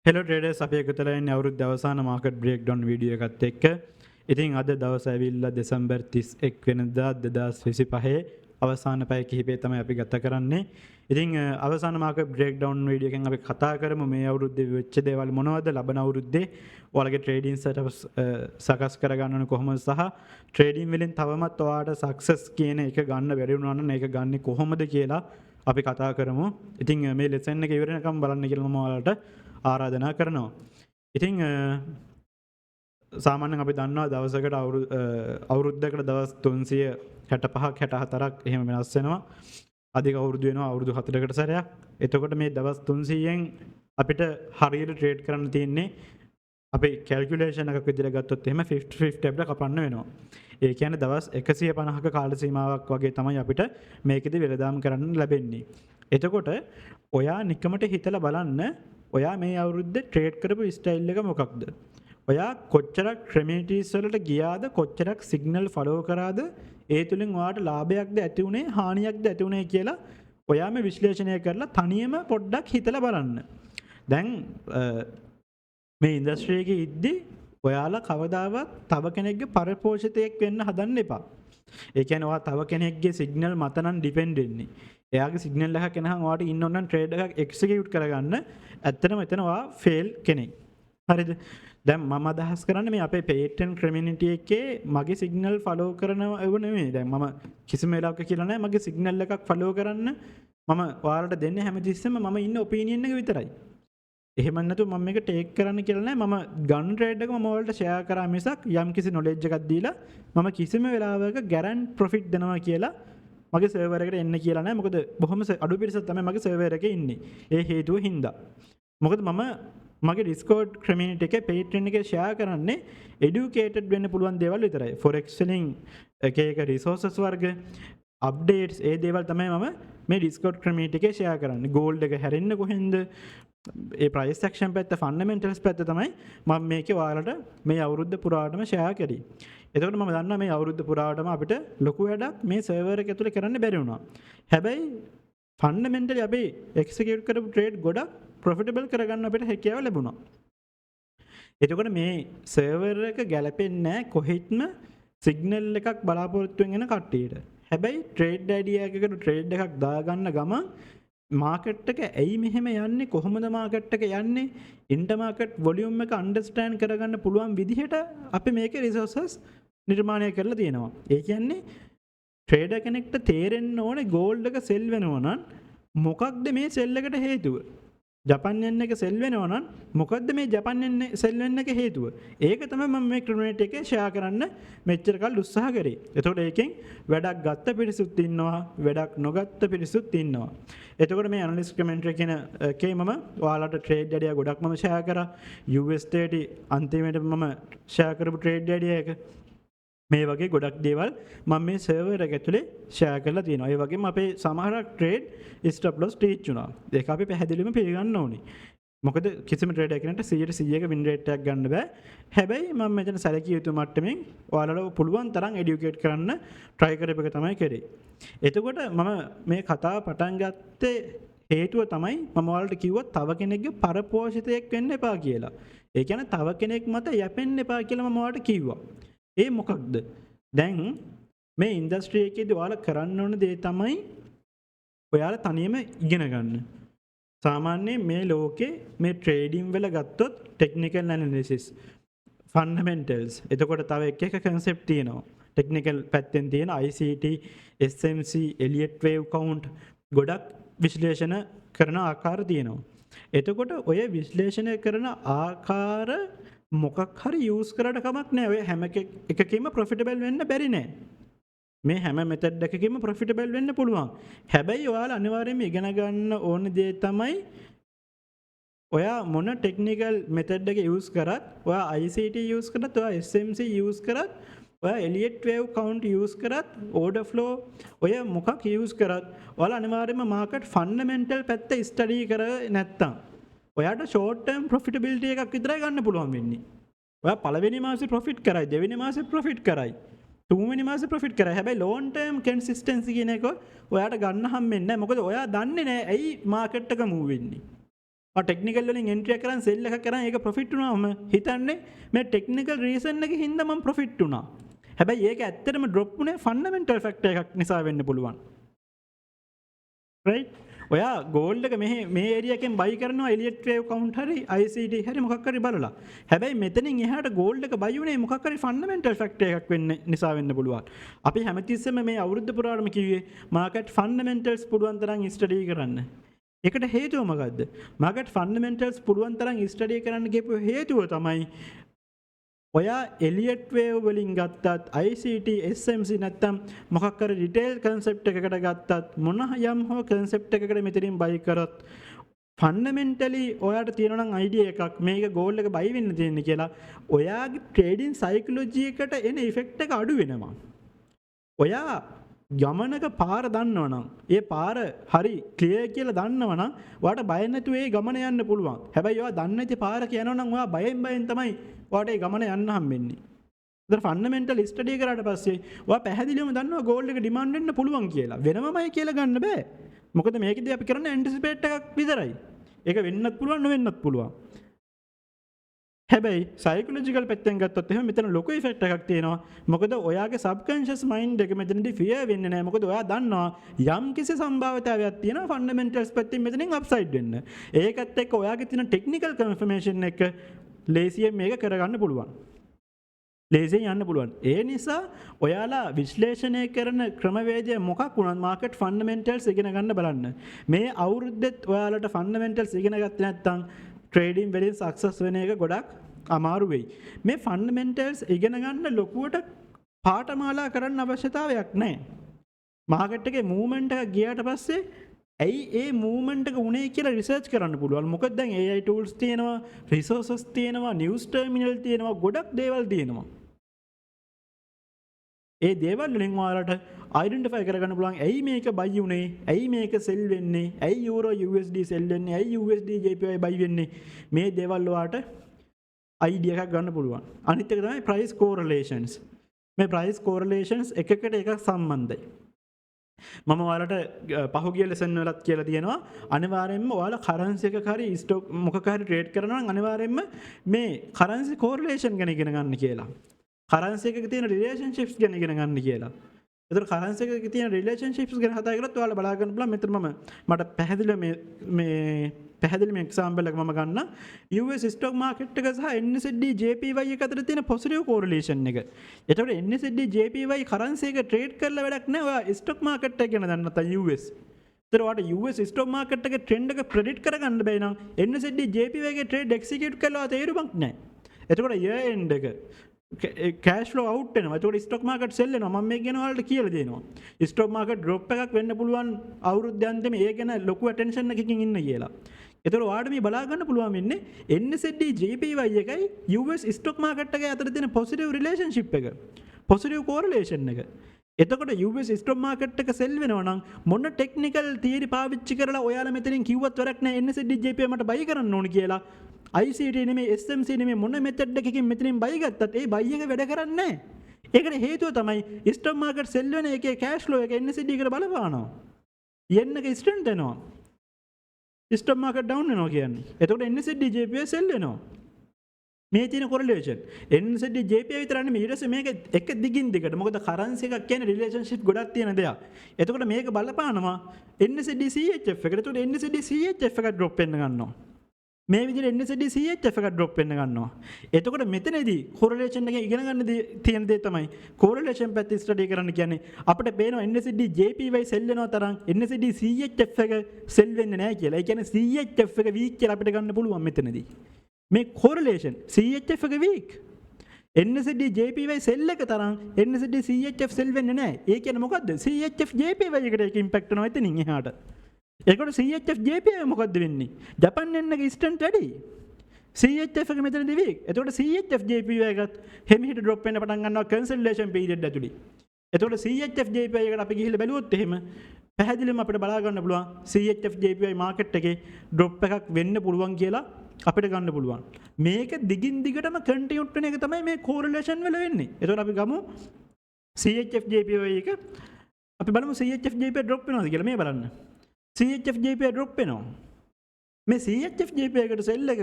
Hello traders අපි එකතු වෙලා ඉන්නේ අවුරුද්ද අවසාන මාකට් බ්‍රේක්ඩවුන් වීඩියෝ එකත් එක්ක. ඉතින් අද දවස ඇවිල්ලා දෙසැම්බර් 31 වෙනිදා 2025 අවසාන පැය කිහිපේ තමයි අපි ගත කරන්නේ. ඉතින් අවසාන මාකට් බ්‍රේක්ඩවුන් වීඩියෝ එකෙන් අපි කතා කරමු මේ අවුරුද්දේ වෙච්ච දේවල් මොනවද, ලබන අවුරුද්දේ ඔයාලගේ ට්‍රේඩින් සෙටප්ස් සකස් කරගන්න ඕන කොහොමද, සහ ට්‍රේඩින් වලින් තවමත් ඔයාලට සක්සස් කියන එක ගන්න බැරි වුණා නම් ඒක ගන්නේ කොහොමද කියලා අපි කතා කරමු. ඉතින් මේ ලෙසන් එක ඉවර වෙනකම් බලන්න කියලා මම ඔයාලට ආරාධනා කරනවා. ඉතින් සාමාන්‍යයෙන් අපි දන්නවා දවසකට අවුරුද්දකට දවස් 365ක් 64ක් එහෙම වෙනස් වෙනවා. අධික අවුරුදු වෙනවා අවුරුදු 4කට සැරයක්. එතකොට මේ දවස් 300න් අපිට හරියට ට්‍රේඩ් කරන්න තියෙන්නේ අපි කැල්කියුලේෂන් එකක් විදිහට ගත්තොත් එහෙම 50-50 අපිට කපන්න වෙනවා. ඒ කියන්නේ දවස් 150ක කාල සීමාවක් වගේ තමයි අපිට මේකෙදි වෙළඳාම් කරන්න ලැබෙන්නේ. එතකොට ඔයා නිකමට හිතලා බලන්න ඔයා මේ අවුරුද්දේ ට්‍රේඩ් කරපු ස්ටයිල් එක මොකක්ද? ඔයා කොච්චරක් ක්‍රමිනිටිස් වලට ගියාද, කොච්චරක් සිග්නල් ෆලෝ කරාද, ඒ තුලින් ඔයාට ලාභයක්ද ඇති උනේ, හානියක්ද ඇති උනේ කියලා ඔයා මේ විශ්ලේෂණය කරලා තනියම පොඩ්ඩක් හිතලා බලන්න. දැන් මේ ඉන්ඩස්ට්‍රි එකේ ඉද්දි ඔයාලා කවදාවත් තව කෙනෙක්ගේ පරපෝෂිතයෙක් වෙන්න හදන්න එපා. ඒ කියන්නේ ඔයා තව කෙනෙක්ගේ සිග්නල් මත නම් ඩිපෙන්ඩ් වෙන්නේ. එයාගේ සිග්නල් එකක් එනහම ඔයාට ඉන්න ඕන නම් ට්‍රේඩ් එකක් එක්සිකියුට් කරගන්න. ඇත්තටම එතන ඔයා ෆේල් කෙනෙක්. හරිද? දැන් මම අදහස් කරන්නේ මේ අපේ පේටන් කමියුනිටි එකේ මගේ සිග්නල් ෆලෝ කරනව නෙවෙයි. දැන් මම කිසිම වෙලාවක කියලා නැහැ මගේ සිග්නල් එකක් ෆලෝ කරන්න මම ඔයාලට දෙන්නේ හැමතිස්සෙම මම ඉන්න ඔපිනියන් එක විතරයි. එහෙම නැතුව මම මේක ටේක් කරන්න කියලා නැහැ. මම ගන් ට්‍රේඩ් එක මම ඔයාලට ෂෙයා කරා මිසක් යම් කිසි නොලෙජ් එකක් දීලා මම කිසිම වෙලාවක ගැරන්ට් ප්‍රොෆිට් දෙනවා කියලා මගේ සර්වර් එකට එන්න කියලා නැහැ. මොකද බොහොම අඩු පිරිසක් තමයි මගේ සර්වර් එකේ ඉන්නේ. ඒ හේතුව හින්දා. මොකද මම මගේ Discord community එකේ Patreon එකේ share කරන්නේ educated වෙන්න පුළුවන් දේවල් විතරයි. forex selling එක resources වර්ග updates ඒ දේවල් තමයි මම මේ Discord community එකේ share කරන්නේ. gold එක හැරෙන්නේ කොහෙන්ද? ඒ price action පැත්ත, fundamentals පැත්ත තමයි මම මේකේ ඔයාලට මේ අවුරුද්ද පුරාවටම share කරේ. එතකොට මම දන්නවා මේ අවුරුද්ද පුරාවටම අපිට ලොකු වැඩක් මේ server එක ඇතුලේ කරන්න බැරි වුණා. හැබැයි fundamentally අපි execute කරපු trade ගොඩක් profitable කරගන්න අපිට හැකියාව ලැබුණා. එතකොට මේ server එක ගැලපෙන්නේ නැහැ කොහෙත්ම signal එකක් බලාපොරොත්තු වෙන කට්ටියට. හැබැයි trade idea එකකට trade එකක් දාගන්න ගමන් මාකට් එක ඇයි මෙහෙම යන්නේ, කොහොමද මාකට් එක යන්නේ, ඉන්ටර් මාකට් වොලියුම් එක අන්ඩර්ස්ටෑන්ඩ් කරගන්න පුළුවන් විදිහට අපි මේකේ රිසෝසස් නිර්මාණය කරලා තියෙනවා. ඒ කියන්නේ ට්‍රේඩර් කෙනෙක්ට තේරෙන්න ඕනේ ගෝල්ඩ් එක සෙල් වෙනවා නම් මොකක්ද මේ සෙල් එකට හේතුව? ජපන් යෙන් එක සෙල් වෙනවා නම් මොකක්ද මේ ජපන් යෙන් සෙල් වෙන්න එක හේතුව? ඒක තමයි මම මේ කමියුනිටි එකේ ෂෙයා කරන්න මෙච්චර කල් උත්සාහ කරේ. එතකොට ඒකෙන් වැඩක් ගත්ත පිරිසුත් ඉන්නවා, වැඩක් නොගත්ත පිරිසුත් ඉන්නවා. එතකොට මේ ඇනලිස්ට් කමෙන්ටරි කියන එකේ මම ඔයාලට ට්‍රේඩ් ඇඩියා ගොඩක් මම ෂෙයා කරා. USD අන්තිමේට මම ෂෙයා කරපු ට්‍රේඩ් ඇඩියා එක මේ වගේ ගොඩක් දේවල් මම මේ සර්වර් එක ඇතුලේ ෂෙයා කරලා තියෙනවා. ඒ වගේම අපේ සමහරක් ට්‍රේඩ් ස්ටොප් ලොස් ටීච් වුණා. ඒක අපි පැහැදිලිවම පිළිගන්න ඕනේ. මොකද කිසිම ට්‍රේඩර් කෙනෙක්ට 100%ක වින් රේට් එකක් ගන්න බෑ. හැබැයි මම මෙතන සැලකිය යුතු මට්ටමින් ඔයාලට පුළුවන් තරම් එඩියුකේට් කරන්න try කරපු එක තමයි කරේ. එතකොට මම මේ කතාව පටන් ගත්තේ හේතුව තමයි මම ඔයාලට කිව්වා තව කෙනෙක්ගේ පරපෝෂිතයෙක් වෙන්න එපා කියලා. ඒ කියන්නේ තව කෙනෙක් මත යැපෙන්න එපා කියලා මම ඔයාලට කිව්වා. ඒ මොකක්ද? දැන් මේ ඉන්ඩස්ට්‍රි එකේදී ඔයාලා කරන්න ඕන දේ තමයි ඔයාලා තනියම ඉගෙන ගන්න. සාමාන්‍යයෙන් මේ ලෝකේ මේ ට්‍රේඩින් වල ගත්තොත් ටෙක්නිකල් ඇනලිසිස්, ෆන්ඩමෙන්ටල්ස්, එතකොට තව එක කන්සෙප්ට් තියෙනවා. ටෙක්නිකල් පැත්තෙන් තියෙන ICT, SMC, Elliot wave count ගොඩක් විශ්ලේෂණ කරන ආකාර තියෙනවා. එතකොට ඔය විශ්ලේෂණය කරන ආකාර මොකක් හරි යූස් කරලා කමක් නැහැ. ඔය හැම එකකින්ම ප්‍රොෆිටබල් වෙන්න බැරි නෑ. මේ හැම මෙතඩ් එකකින්ම ප්‍රොෆිටබල් වෙන්න පුළුවන්. හැබැයි ඔයාලා අනිවාර්යයෙන්ම ඉගෙන ගන්න ඕන දේ තමයි ඔයා මොන ටෙක්නිකල් මෙතඩ් එක යූස් කරත්, ඔයා ICT යූස් කරත්, ඔයා SMC යූස් කරත්, ඔයා එලියට් වේව් කවුන්ට් යූස් කරත්, ඕඩර් ෆ්ලෝ ඔය මොකක් යූස් කරත් ඔයාලා අනිවාර්යයෙන්ම මාකට් ෆන්ඩමෙන්ටල් පැත්ත ස්ටඩි කරේ නැත්තම් ඔයාට ෂෝට් ටර්ම් ප්‍රොෆිටබිලිටි එකක් විතරයි ගන්න පුළුවන් වෙන්නේ. ඔයා පළවෙනි මාසේ ප්‍රොෆිට් කරයි, දෙවෙනි මාසේ ප්‍රොෆිට් කරයි, තුන්වෙනි මාසේ ප්‍රොෆිට් කරයි. හැබැයි ලොන් ටර්ම් කන්සිස්ටන්සි කියන එක ඔයාට ගන්න හම්බෙන්නේ නැහැ. මොකද ඔයා දන්නේ නැහැ ඇයි මාකට් එක මූව් වෙන්නේ. ටෙක්නිකල් වලින් එන්ට්‍රි එක කරන් සෙල් එකක් කරන් ඒක ප්‍රොෆිට් වුණාම හිතන්නේ මේ ටෙක්නිකල් රීසන් එකකින් හින්දා මම ප්‍රොෆිට් වුණා. හැබැයි ඒක ඇත්තටම ඩ්‍රොප් වුණේ ෆන්ඩමෙන්ටල් ෆැක්ටර් එකක් නිසා වෙන්න පුළුවන්. right? ඔයා ගෝල්ඩ් එක මේ ඒරියා එකෙන් බයි කරනවා එලියට් වේව් කවුන්ට් හරි ICD හරි මොකක් හරි බලලා. හැබැයි මෙතනින් එහාට ගෝල්ඩ් එක බයි වුණේ මොකක් හරි ෆන්ඩමෙන්ටල් ෆැක්ටර් එකක් වෙන්න නිසා වෙන්න පුළුවන්. අපි හැමතිස්සෙම මේ අවුරුද්ද පුරාවටම කිව්වේ මාකට් ෆන්ඩමෙන්ටල්ස් පුළුවන් තරම් ස්ටඩි කරන්න. ඒකට හේතුව මොකද්ද? මාකට් ෆන්ඩමෙන්ටල්ස් පුළුවන් තරම් ස්ටඩි කරන්න කියපු හේතුව තමයි ඔයා එලියට් වේව් වලින් ගත්තත් ICT SMC නැත්තම් මොකක් හරි රිටේල් කන්සෙප්ට් එකකට ගත්තත් මොන යම් හෝ කන්සෙප්ට් එකකට මෙතනින් බයි කරත් ෆන්ඩමෙන්ටලි ඔයාට තියෙනවා නම් අයිඩියා එකක් මේක ගෝල්ඩ් එක බයි වෙන්න තියෙන්නේ කියලා ඔයාගේ ට්‍රේඩින් සයිකොලොජි එකට එන ඉෆෙක්ට් එක අඩු වෙනවා. ඔයා ගමනක පාර දන්නවනම් ඒ පාර හරි ක්ලියර් කියලා දන්නවනම් ඔයාට බය නැතුව ඒ ගමන යන්න පුළුවන්. හැබැයි ඔයා දන්නේ නැති පාරක යනවනම් ඔයා බයෙන් තමයි ඔයාට ඒ ගමන යන්න හම්බෙන්නේ. ඒතර ෆන්ඩමෙන්ටල් ස්ටඩි කරාට පස්සේ ඔයා පැහැදිලිවම දන්නවා ගෝල්ඩ් එක ඩිමාන්ඩ් වෙන්න පුළුවන් කියලා. වෙනමමයි කියලා ගන්න බෑ. මොකද මේකදී අපි කරන්නේ ඇන්ටිසිපේට් එකක් විතරයි. ඒක වෙන්නත් පුළුවන් නොවෙන්නත් පුළුවන්. හැබැයි සයිකොලොජිකල් පැත්තෙන් ගත්තොත් එහෙනම් මෙතන ලොකු ඉෆෙක්ට් එකක් තියෙනවා. මොකද ඔයාගේ සබ්කොන්ෂස් මයින්ඩ් එක මෙතනදී ෆියර් වෙන්නේ නැහැ. මොකද ඔයා දන්නවා යම් කිසි සම්භාවිතාවයක් තියෙනවා ෆන්ඩමෙන්ටල්ස් පැත්තෙන් මෙතනින් අප්සයිඩ් වෙන්න. ඒකත් එක්ක ඔයාගේ තියෙන ටෙක්නිකල් කන්ෆර්මේෂන් එක ලේසියෙන් මේක කරගන්න පුළුවන්. ලේසියෙන් යන්න පුළුවන්. ඒ නිසා ඔයාලා විශ්ලේෂණය කරන ක්‍රමවේදය මොකක් වුණත් මාකට් ෆන්ඩමෙන්ටල්ස් ඉගෙන ගන්න බලන්න. මේ අවුරුද්දෙත් ඔයාලට ෆන්ඩමෙන්ටල්ස් ඉගෙන ගත්තේ නැත්නම් ට්‍රේඩින් වලින් සක්සස් වෙන එක ගොඩක් අමාරු වෙයි. මේ ෆන්ඩමෙන්ටල්ස් ඉගෙන ගන්න ලොකුවට පාඨමාලා කරන්න අවශ්‍යතාවයක් නැහැ. මාකට් එකේ මූවමන්ට් එක ගියාට පස්සේ ඇයි ඒ මූවමන්ට් එක උනේ කියලා රිසර්ච් කරන්න පුළුවන්. මොකද දැන් AI tools තියෙනවා, රිසෝසස් තියෙනවා, නිවුස් ටර්මිනල් තියෙනවා, ගොඩක් දේවල් තියෙනවා. ඒ දේවල් වලින් ඔයාලට අයිඩෙන්ටිෆයි කරගන්න පුළුවන් ඇයි මේක බයි උනේ, ඇයි මේක සෙල් වෙන්නේ, ඇයි යූරෝ USD සෙල් වෙන්නේ, ඇයි USD JPY බයි වෙන්නේ. මේ දේවල් ඔයාලට අයිඩියා එකක් ගන්න පුළුවන්. අනිත් එක තමයි price correlations. මේ price correlations එකකට එකක් සම්බන්ධයි. මම ඔයාලට පහුගිය ලෙසන් වලත් කියලා තියෙනවා අනිවාර්යයෙන්ම ඔයාලා කරන්සි එකක හරි ස්ටොක් මොකක හරි ට්‍රේඩ් කරනවා නම් අනිවාර්යයෙන්ම මේ කරන්සි correlation ගැන ඉගෙන ගන්න කියලා. කරන්සි එකක තියෙන රිලේෂන්ෂිප්ස් ගැන ඉගෙන ගන්න කියලා. ඒතර කරන්සි එකක තියෙන රිලේෂන්ෂිප්ස් ගැන කතා කරලා ඔයාලා බලා ගන්න පුළුවන්. මෙතන මට පැහැදිලිම එක්සැම්පල් එකක් මම ගන්න. US stock market එක සහ NSD JPY එක අතර තියෙන positive correlation එක. එතකොට NSD JPY කරන්සි එක ට්‍රේඩ් කරලා වැඩක් නැහැ. ඔයා stock market එක ගැන දන්න නැත්නම් US. ඒතර ඔයාට US stock market එකේ trend එක predict කරගන්න බැයි නම් NSD JPY එකේ trade execute කරලා තේරුමක් නැහැ. එතකොට year end එක cash flow out වෙනවා. ඒතකොට stock market sell වෙනවා. මම මේක ගැන ඔයාලට කියලා දෙනවා. stock market drop එකක් වෙන්න පුළුවන් අවුරුද්දාන්තෙම ඒ ගැන ලොකු attention එකකින් ඉන්න කියලා. ඒතකොට ඔයාලට මේ බලා ගන්න පුළුවන් වෙන්නේ NSD JPY එකයි US stock market එකයි අතර තියෙන positive relationship එක. positive correlation එක. එතකොට US stock market එක sell වෙනවා නම් මොන technical theory පාවිච්චි කරලා ඔයාලා මෙතනින් කිව්වත් වැඩක් නැහැ NSD JPY මට buy කරන්න ඕන කියලා. ICT නෙමෙයි SMC නෙමෙයි මොන මෙතඩ් එකකින් මෙතනින් buy ගත්තත් ඒ buy එක වැඩ කරන්නේ නැහැ. ඒකට හේතුව තමයි stock market sell වෙන එකේ cash flow එක NSD එකට බලපානවා. yen එක strength වෙනවා. stock market down වෙනවා කියන්නේ. එතකොට NSD JPY sell වෙනවා. මේ තියෙන correlation NSD JPY විතරක් නෙමෙයි ඊට පස්සේ මේක එක දිගින් දිගට මොකද currency එකක් කියන්නේ relationship ගොඩක් තියෙන දෙයක්. එතකොට මේක බලපානවා NSD CHF එකට. එතකොට NSD CHF එක drop වෙන්න ගන්නවා. මේ විදිහට NSD CHF එක drop වෙන්න ගන්නවා. එතකොට මෙතනදී correlation එක ඉගෙන ගන්න තියෙන දේ තමයි correlation පැත්ත study කරන්න කියන්නේ. අපිට පේනවා NSD JPY sell වෙනවා තරම් NSD CHF එක sell වෙන්නේ නැහැ කියලා. ඒ කියන්නේ CHF එක weak කියලා අපිට ගන්න පුළුවන් මෙතනදී. මේ correlation CHF එක weak. NSD JPY sell එක තරම් NSD CHF sell වෙන්නේ නැහැ. ඒ කියන්නේ මොකද්ද? CHF JPY එකට ඒක impact වෙනවා එතනින් එහාට. ඒකට CHF JPY මොකද්ද වෙන්නේ? ජපාන් yen එක instant වැඩි. CHF එක මෙතනදී weak. එතකොට CHF JPY එකත් හිමිහිට drop වෙන්න පටන් ගන්නවා consolidation period ඇතුළේ. එතකොට CHF JPY එකට අපි ගිහිල්ලා බැලුවොත් එහෙම පැහැදිලිවම අපිට බලා ගන්න පුළුවන් CHF JPY market එකේ drop එකක් වෙන්න පුළුවන් කියලා අපිට ගන්න පුළුවන්. මේක දිගින් දිගටම continue වෙන එක තමයි මේ correlation වල වෙන්නේ. එතකොට අපි ගමු CHF JPY එක අපි බලමු CHF JPY drop වෙනවද කියලා මේ බලන්න. CHF JPY drop වෙනවා. මේ CHF JP එකට සෙල් එක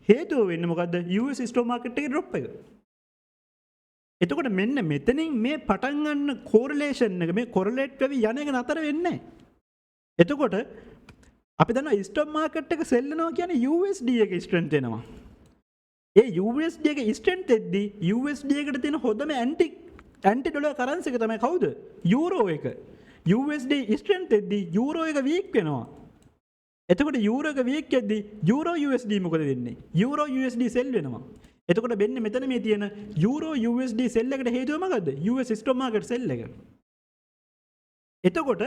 හේතුව වෙන්නේ මොකද්ද? US ස්ටොක් මාකට් එකේ ඩ්‍රොප් එක. එතකොට මෙන්න මෙතනින් මේ පටන් ගන්න කෝරිලේෂන් එක මේ කොරලේට් වෙවි යන එක නතර වෙන්නේ නැහැ. එතකොට අපි දන්නවා ස්ටොක් මාකට් එක සෙල් වෙනවා කියන්නේ USD එක ස්ට්‍රෙන්ත් වෙනවා. ඒ USD එක ස්ට්‍රෙන්ත් එද්දී USD එකට තියෙන හොඳම ඇන්ටි ඩොලර් කරන්සි එක තමයි කවුද? යූරෝ එක. USD ස්ට්‍රෙන්ත් එද්දී යූරෝ එක වීක් වෙනවා. එතකොට යූරෝ එක වීක් එද්දී යූරෝ USD මොකද වෙන්නේ? යූරෝ USD සෙල් වෙනවා. එතකොට මෙන්න මෙතන මේ තියෙන යූරෝ USD සෙල් එකට හේතුව මොකද්ද? US ස්ටොක් මාකට් සෙල් එක. එතකොට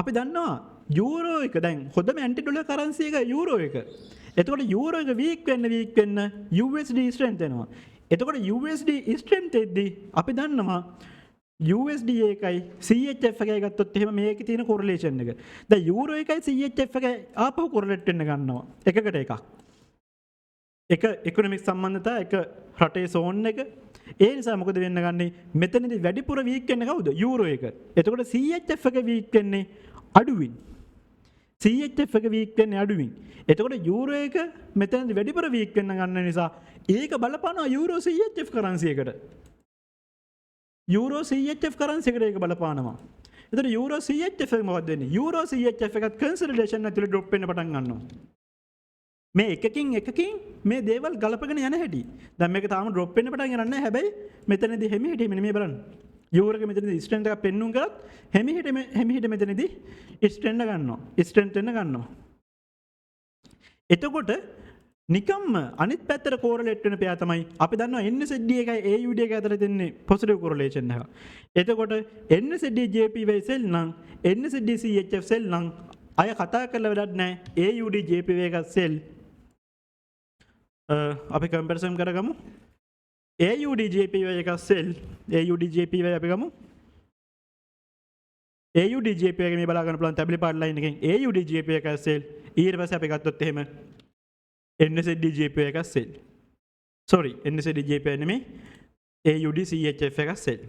අපි දන්නවා යූරෝ එක දැන් හොඳම ඇන්ටි ඩොලර් කරන්සි එක යූරෝ එක. එතකොට යූරෝ එක වීක් වෙන්න USD ස්ට්‍රෙන්ත් වෙනවා. එතකොට USD ස්ට්‍රෙන්ත් එද්දී අපි දන්නවා USD එකයි CHF එකයි ගත්තොත් එහෙම මේකේ තියෙන කොරලේෂන් එක. දැන් යූරෝ එකයි CHF එකයි ආපහු කොරලේට් වෙන්න ගන්නවා. එකකට එකක්. එක ඉකොනොමික් සම්බන්ධතා එක රටේ සෝන් එක. ඒ නිසා මොකද වෙන්න ගන්නේ? මෙතනදී වැඩිපුර වීක් වෙන්නේ කවුද? යූරෝ එක. එතකොට CHF එක වීක් වෙන්නේ අඩුවින්. CHF එක වීක් වෙන්නේ අඩුවින්. එතකොට යූරෝ එක මෙතනදී වැඩිපුර වීක් වෙන්න ගන්න නිසා ඒක බලපානවා යූරෝ CHF කරන්සි එකට. යූරෝ CHF කරන්සි එකට ඒක බලපානවා. එතකොට යූරෝ CHF එක මොකද වෙන්නේ? යූරෝ CHF එකත් කන්සොලිඩේෂන් ඇතුළේ ඩ්‍රොප් වෙන්න පටන් ගන්නවා. මේ එකකින් මේ දේවල් ගලපගෙන යන හැටි. දැන් මේක තාම ඩ්‍රොප් වෙන්න පටන් ගන්න නැහැ. හැබැයි මෙතනදී හිමිහිට මෙන්න මේ බලන්න. යූරෝ එක මෙතනදී ස්ට්‍රෙන්ත් එකක් පෙන්නුම් කරත් හිමිහිට මෙතනදී ස්ට්‍රෙන්ත් ගන්නවා. ස්ට්‍රෙන්ත් වෙන්න ගන්නවා. එතකොට නිකම්ම අනිත් පැත්තට කෝරලේට් වෙන පෑ තමයි අපි දන්නවා NZD එකයි AUD එක අතර තියෙන්නේ පොසිටිව් කොරලේෂන් එක. එතකොට NZD JPY සෙල් නම් NZD CHF සෙල් නම් අය කතා කරලා වැඩක් නැහැ. AUD JPY එක සෙල් අපි කම්පැරිසන් කරගමු. AUD JPY එක සෙල් AUD JPY අපි ගමු. AUD JPY එක මේ බලා ගන්න පුළුවන් ටැබ්ලි පාඩ් ලයින් එකෙන් AUD JPY එක සෙල්. ඊට පස්සේ අපි ගත්තොත් එහෙම NZD JPY එක සෙල්. sorry NZD JPY නෙමෙයි AUD CHF එක සෙල්.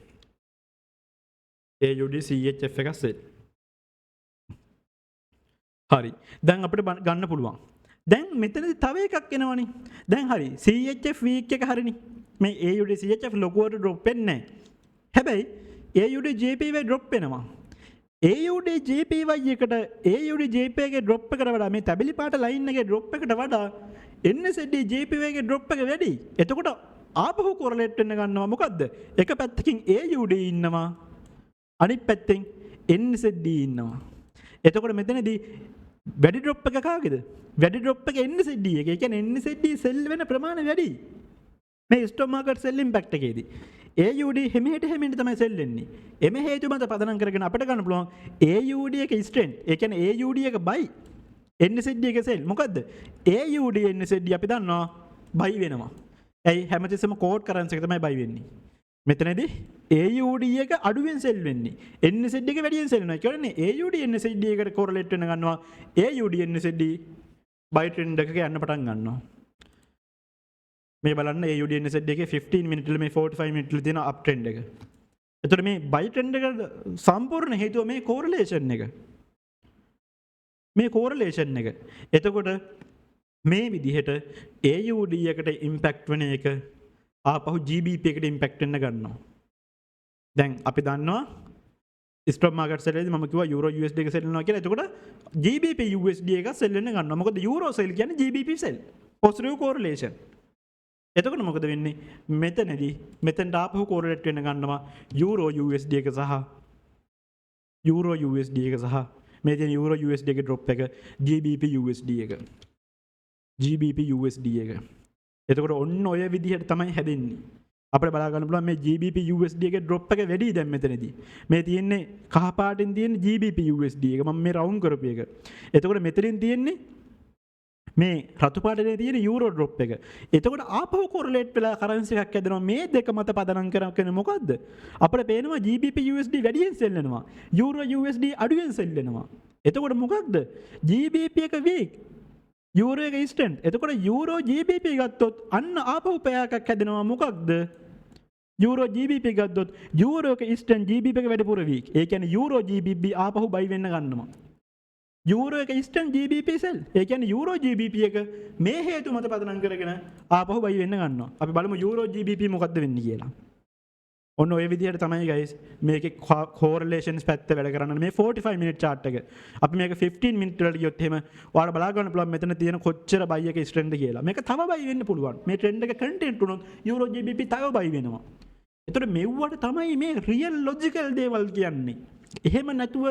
AUD CHF එක සෙල්. හරි. දැන් අපිට ගන්න පුළුවන්. දැන් මෙතනදී තව එකක් එනවනේ. දැන් හරි CHF වීක් එක හරිනේ. මේ AUD CHF ලොකුවට ඩ්‍රොප් වෙන්නේ නැහැ. හැබැයි AUD JPY ඩ්‍රොප් වෙනවා. AUD JPY එකට AUD JPY එකේ ඩ්‍රොප් එකට වඩා මේ තැබිලි පාට ලයින් එකේ ඩ්‍රොප් එකට වඩා NZD JPY එකේ ඩ්‍රොප් එක වැඩි. එතකොට ආපහු කොරලේට් වෙන්න ගන්නවා මොකද්ද? එක පැත්තකින් AUD ඉන්නවා. අනිත් පැත්තෙන් NZD ඉන්නවා. එතකොට මෙතනදී වැඩි ඩ්‍රොප් එක කාගේද? වැඩි ඩ්‍රොප් එක NZD එක. ඒ කියන්නේ NZD සෙල් වෙන ප්‍රමාණය වැඩි. මේ ස්ටොක් මාකට් සෙල් ඉම්පැක්ට් එකේදී AUD හිමිහිට තමයි සෙල් වෙන්නේ. එමෙ හේතු මත පදනම් කරගෙන අපිට ගන්න පුළුවන් AUD එක ස්ට්‍රෙන්ත්. ඒ කියන්නේ AUD එක buy NZD එක සෙල්. මොකද්ද? AUD NZD අපි දන්නවා buy වෙනවා. ඇයි හැමතිස්සෙම කෝඩ් කරන්සි එක තමයි buy වෙන්නේ. මෙතනදී AUD එක අඩුවෙන් සෙල් වෙන්නේ. NZD එක වැඩියෙන් සෙල් වෙනවා. ඒ කියන්නේ AUD NZD එකට කොරලේට් වෙන්න ගන්නවා. AUD NZD buy trend එකක යන්න පටන් ගන්නවා. මේ බලන්න AUD NZD එකේ 15 මිනිත්වල මේ 45 මිනිත්වල තියෙන අප් ට්‍රෙන්ඩ් එක. එතකොට මේ buy trend එක සම්පූර්ණ හේතුව මේ correlation එක. මේ correlation එක. එතකොට මේ විදිහට AUD එකට impact වෙන එක ආපහු GBP එකට impact වෙන්න ගන්නවා. දැන් අපි දන්නවා ස්ටොක් මාකට් සෙල් එකේදී මම කිව්වා යූරෝ USD එක සෙල් වෙනවා කියලා. එතකොට GBP USD එක සෙල් වෙන්න ගන්නවා. මොකද යූරෝ සෙල් කියන්නේ GBP සෙල්. positive correlation. එතකොට මොකද වෙන්නේ? මෙතනට ආපහු කෝරලේට් වෙන්න ගන්නවා යූරෝ USD එක සහ මේ තියෙන යූරෝ USD එකේ ඩ්‍රොප් එක GBP USD එක. එතකොට ඔන්න ඔය විදිහට තමයි හැදෙන්නේ. අපිට බලා ගන්න පුළුවන් මේ GBP USD එකේ ඩ්‍රොප් එක වැඩි දැන් මෙතනදී. මේ තියෙන්නේ කහ පාටින් තියෙන GBP USD එක. මම මේ රවුන්ඩ් කරපු එක. එතකොට මෙතනින් තියෙන්නේ මේ රතු පාටේ තියෙන යූරෝ ඩ්‍රොප් එක. එතකොට ආපහු කොරලේට් වෙලා කරන්සි එකක් හැදෙනවා. මේ දෙක මත පදනම් කරගෙන මොකද්ද? අපිට පේනවා GBP USD වැඩියෙන් සෙල් වෙනවා. යූරෝ USD අඩුවෙන් සෙල් වෙනවා. එතකොට මොකක්ද? GBP එක වීක්. යූරෝ එක ස්ට්‍රෙන්ත්. එතකොට යූරෝ GBP ගත්තොත් අන්න ආපහු පෑයක් හැදෙනවා. මොකක්ද? යූරෝ GBP ගත්තොත් යූරෝ එක ස්ට්‍රෙන්ත් GBP එක වැඩිපුර වීක්. ඒ කියන්නේ යූරෝ GBP ආපහු බයි වෙන්න ගන්නවා. යූරෝ එක ඉස්ටන් GBP සෙල්. ඒ කියන්නේ යූරෝ GBP එක මේ හේතු මත පදනම් කරගෙන ආපහු බයි වෙන්න ගන්නවා. අපි බලමු යූරෝ GBP මොකද්ද වෙන්නේ කියලා. ඔන්න ඔය විදිහට තමයි guys මේකේ correlations පැත්ත වැඩ කරන්නේ. මේ 45 minute chart එක. අපි මේක 15 minute වලට ගියොත් එහෙම ඔයාලා බලා ගන්න පුළුවන් මෙතන තියෙන කොච්චර බයි එක ස්ට්‍රෙන්ඩ් කියලා. මේක තව බයි වෙන්න පුළුවන්. මේ ට්‍රෙන්ඩ් එක කන්ටිනියු වුණොත් යූරෝ GBP තව බයි වෙනවා. ඒතකොට මෙව්වට තමයි මේ රියල් ලොජිකල් දේවල් කියන්නේ. එහෙම නැතුව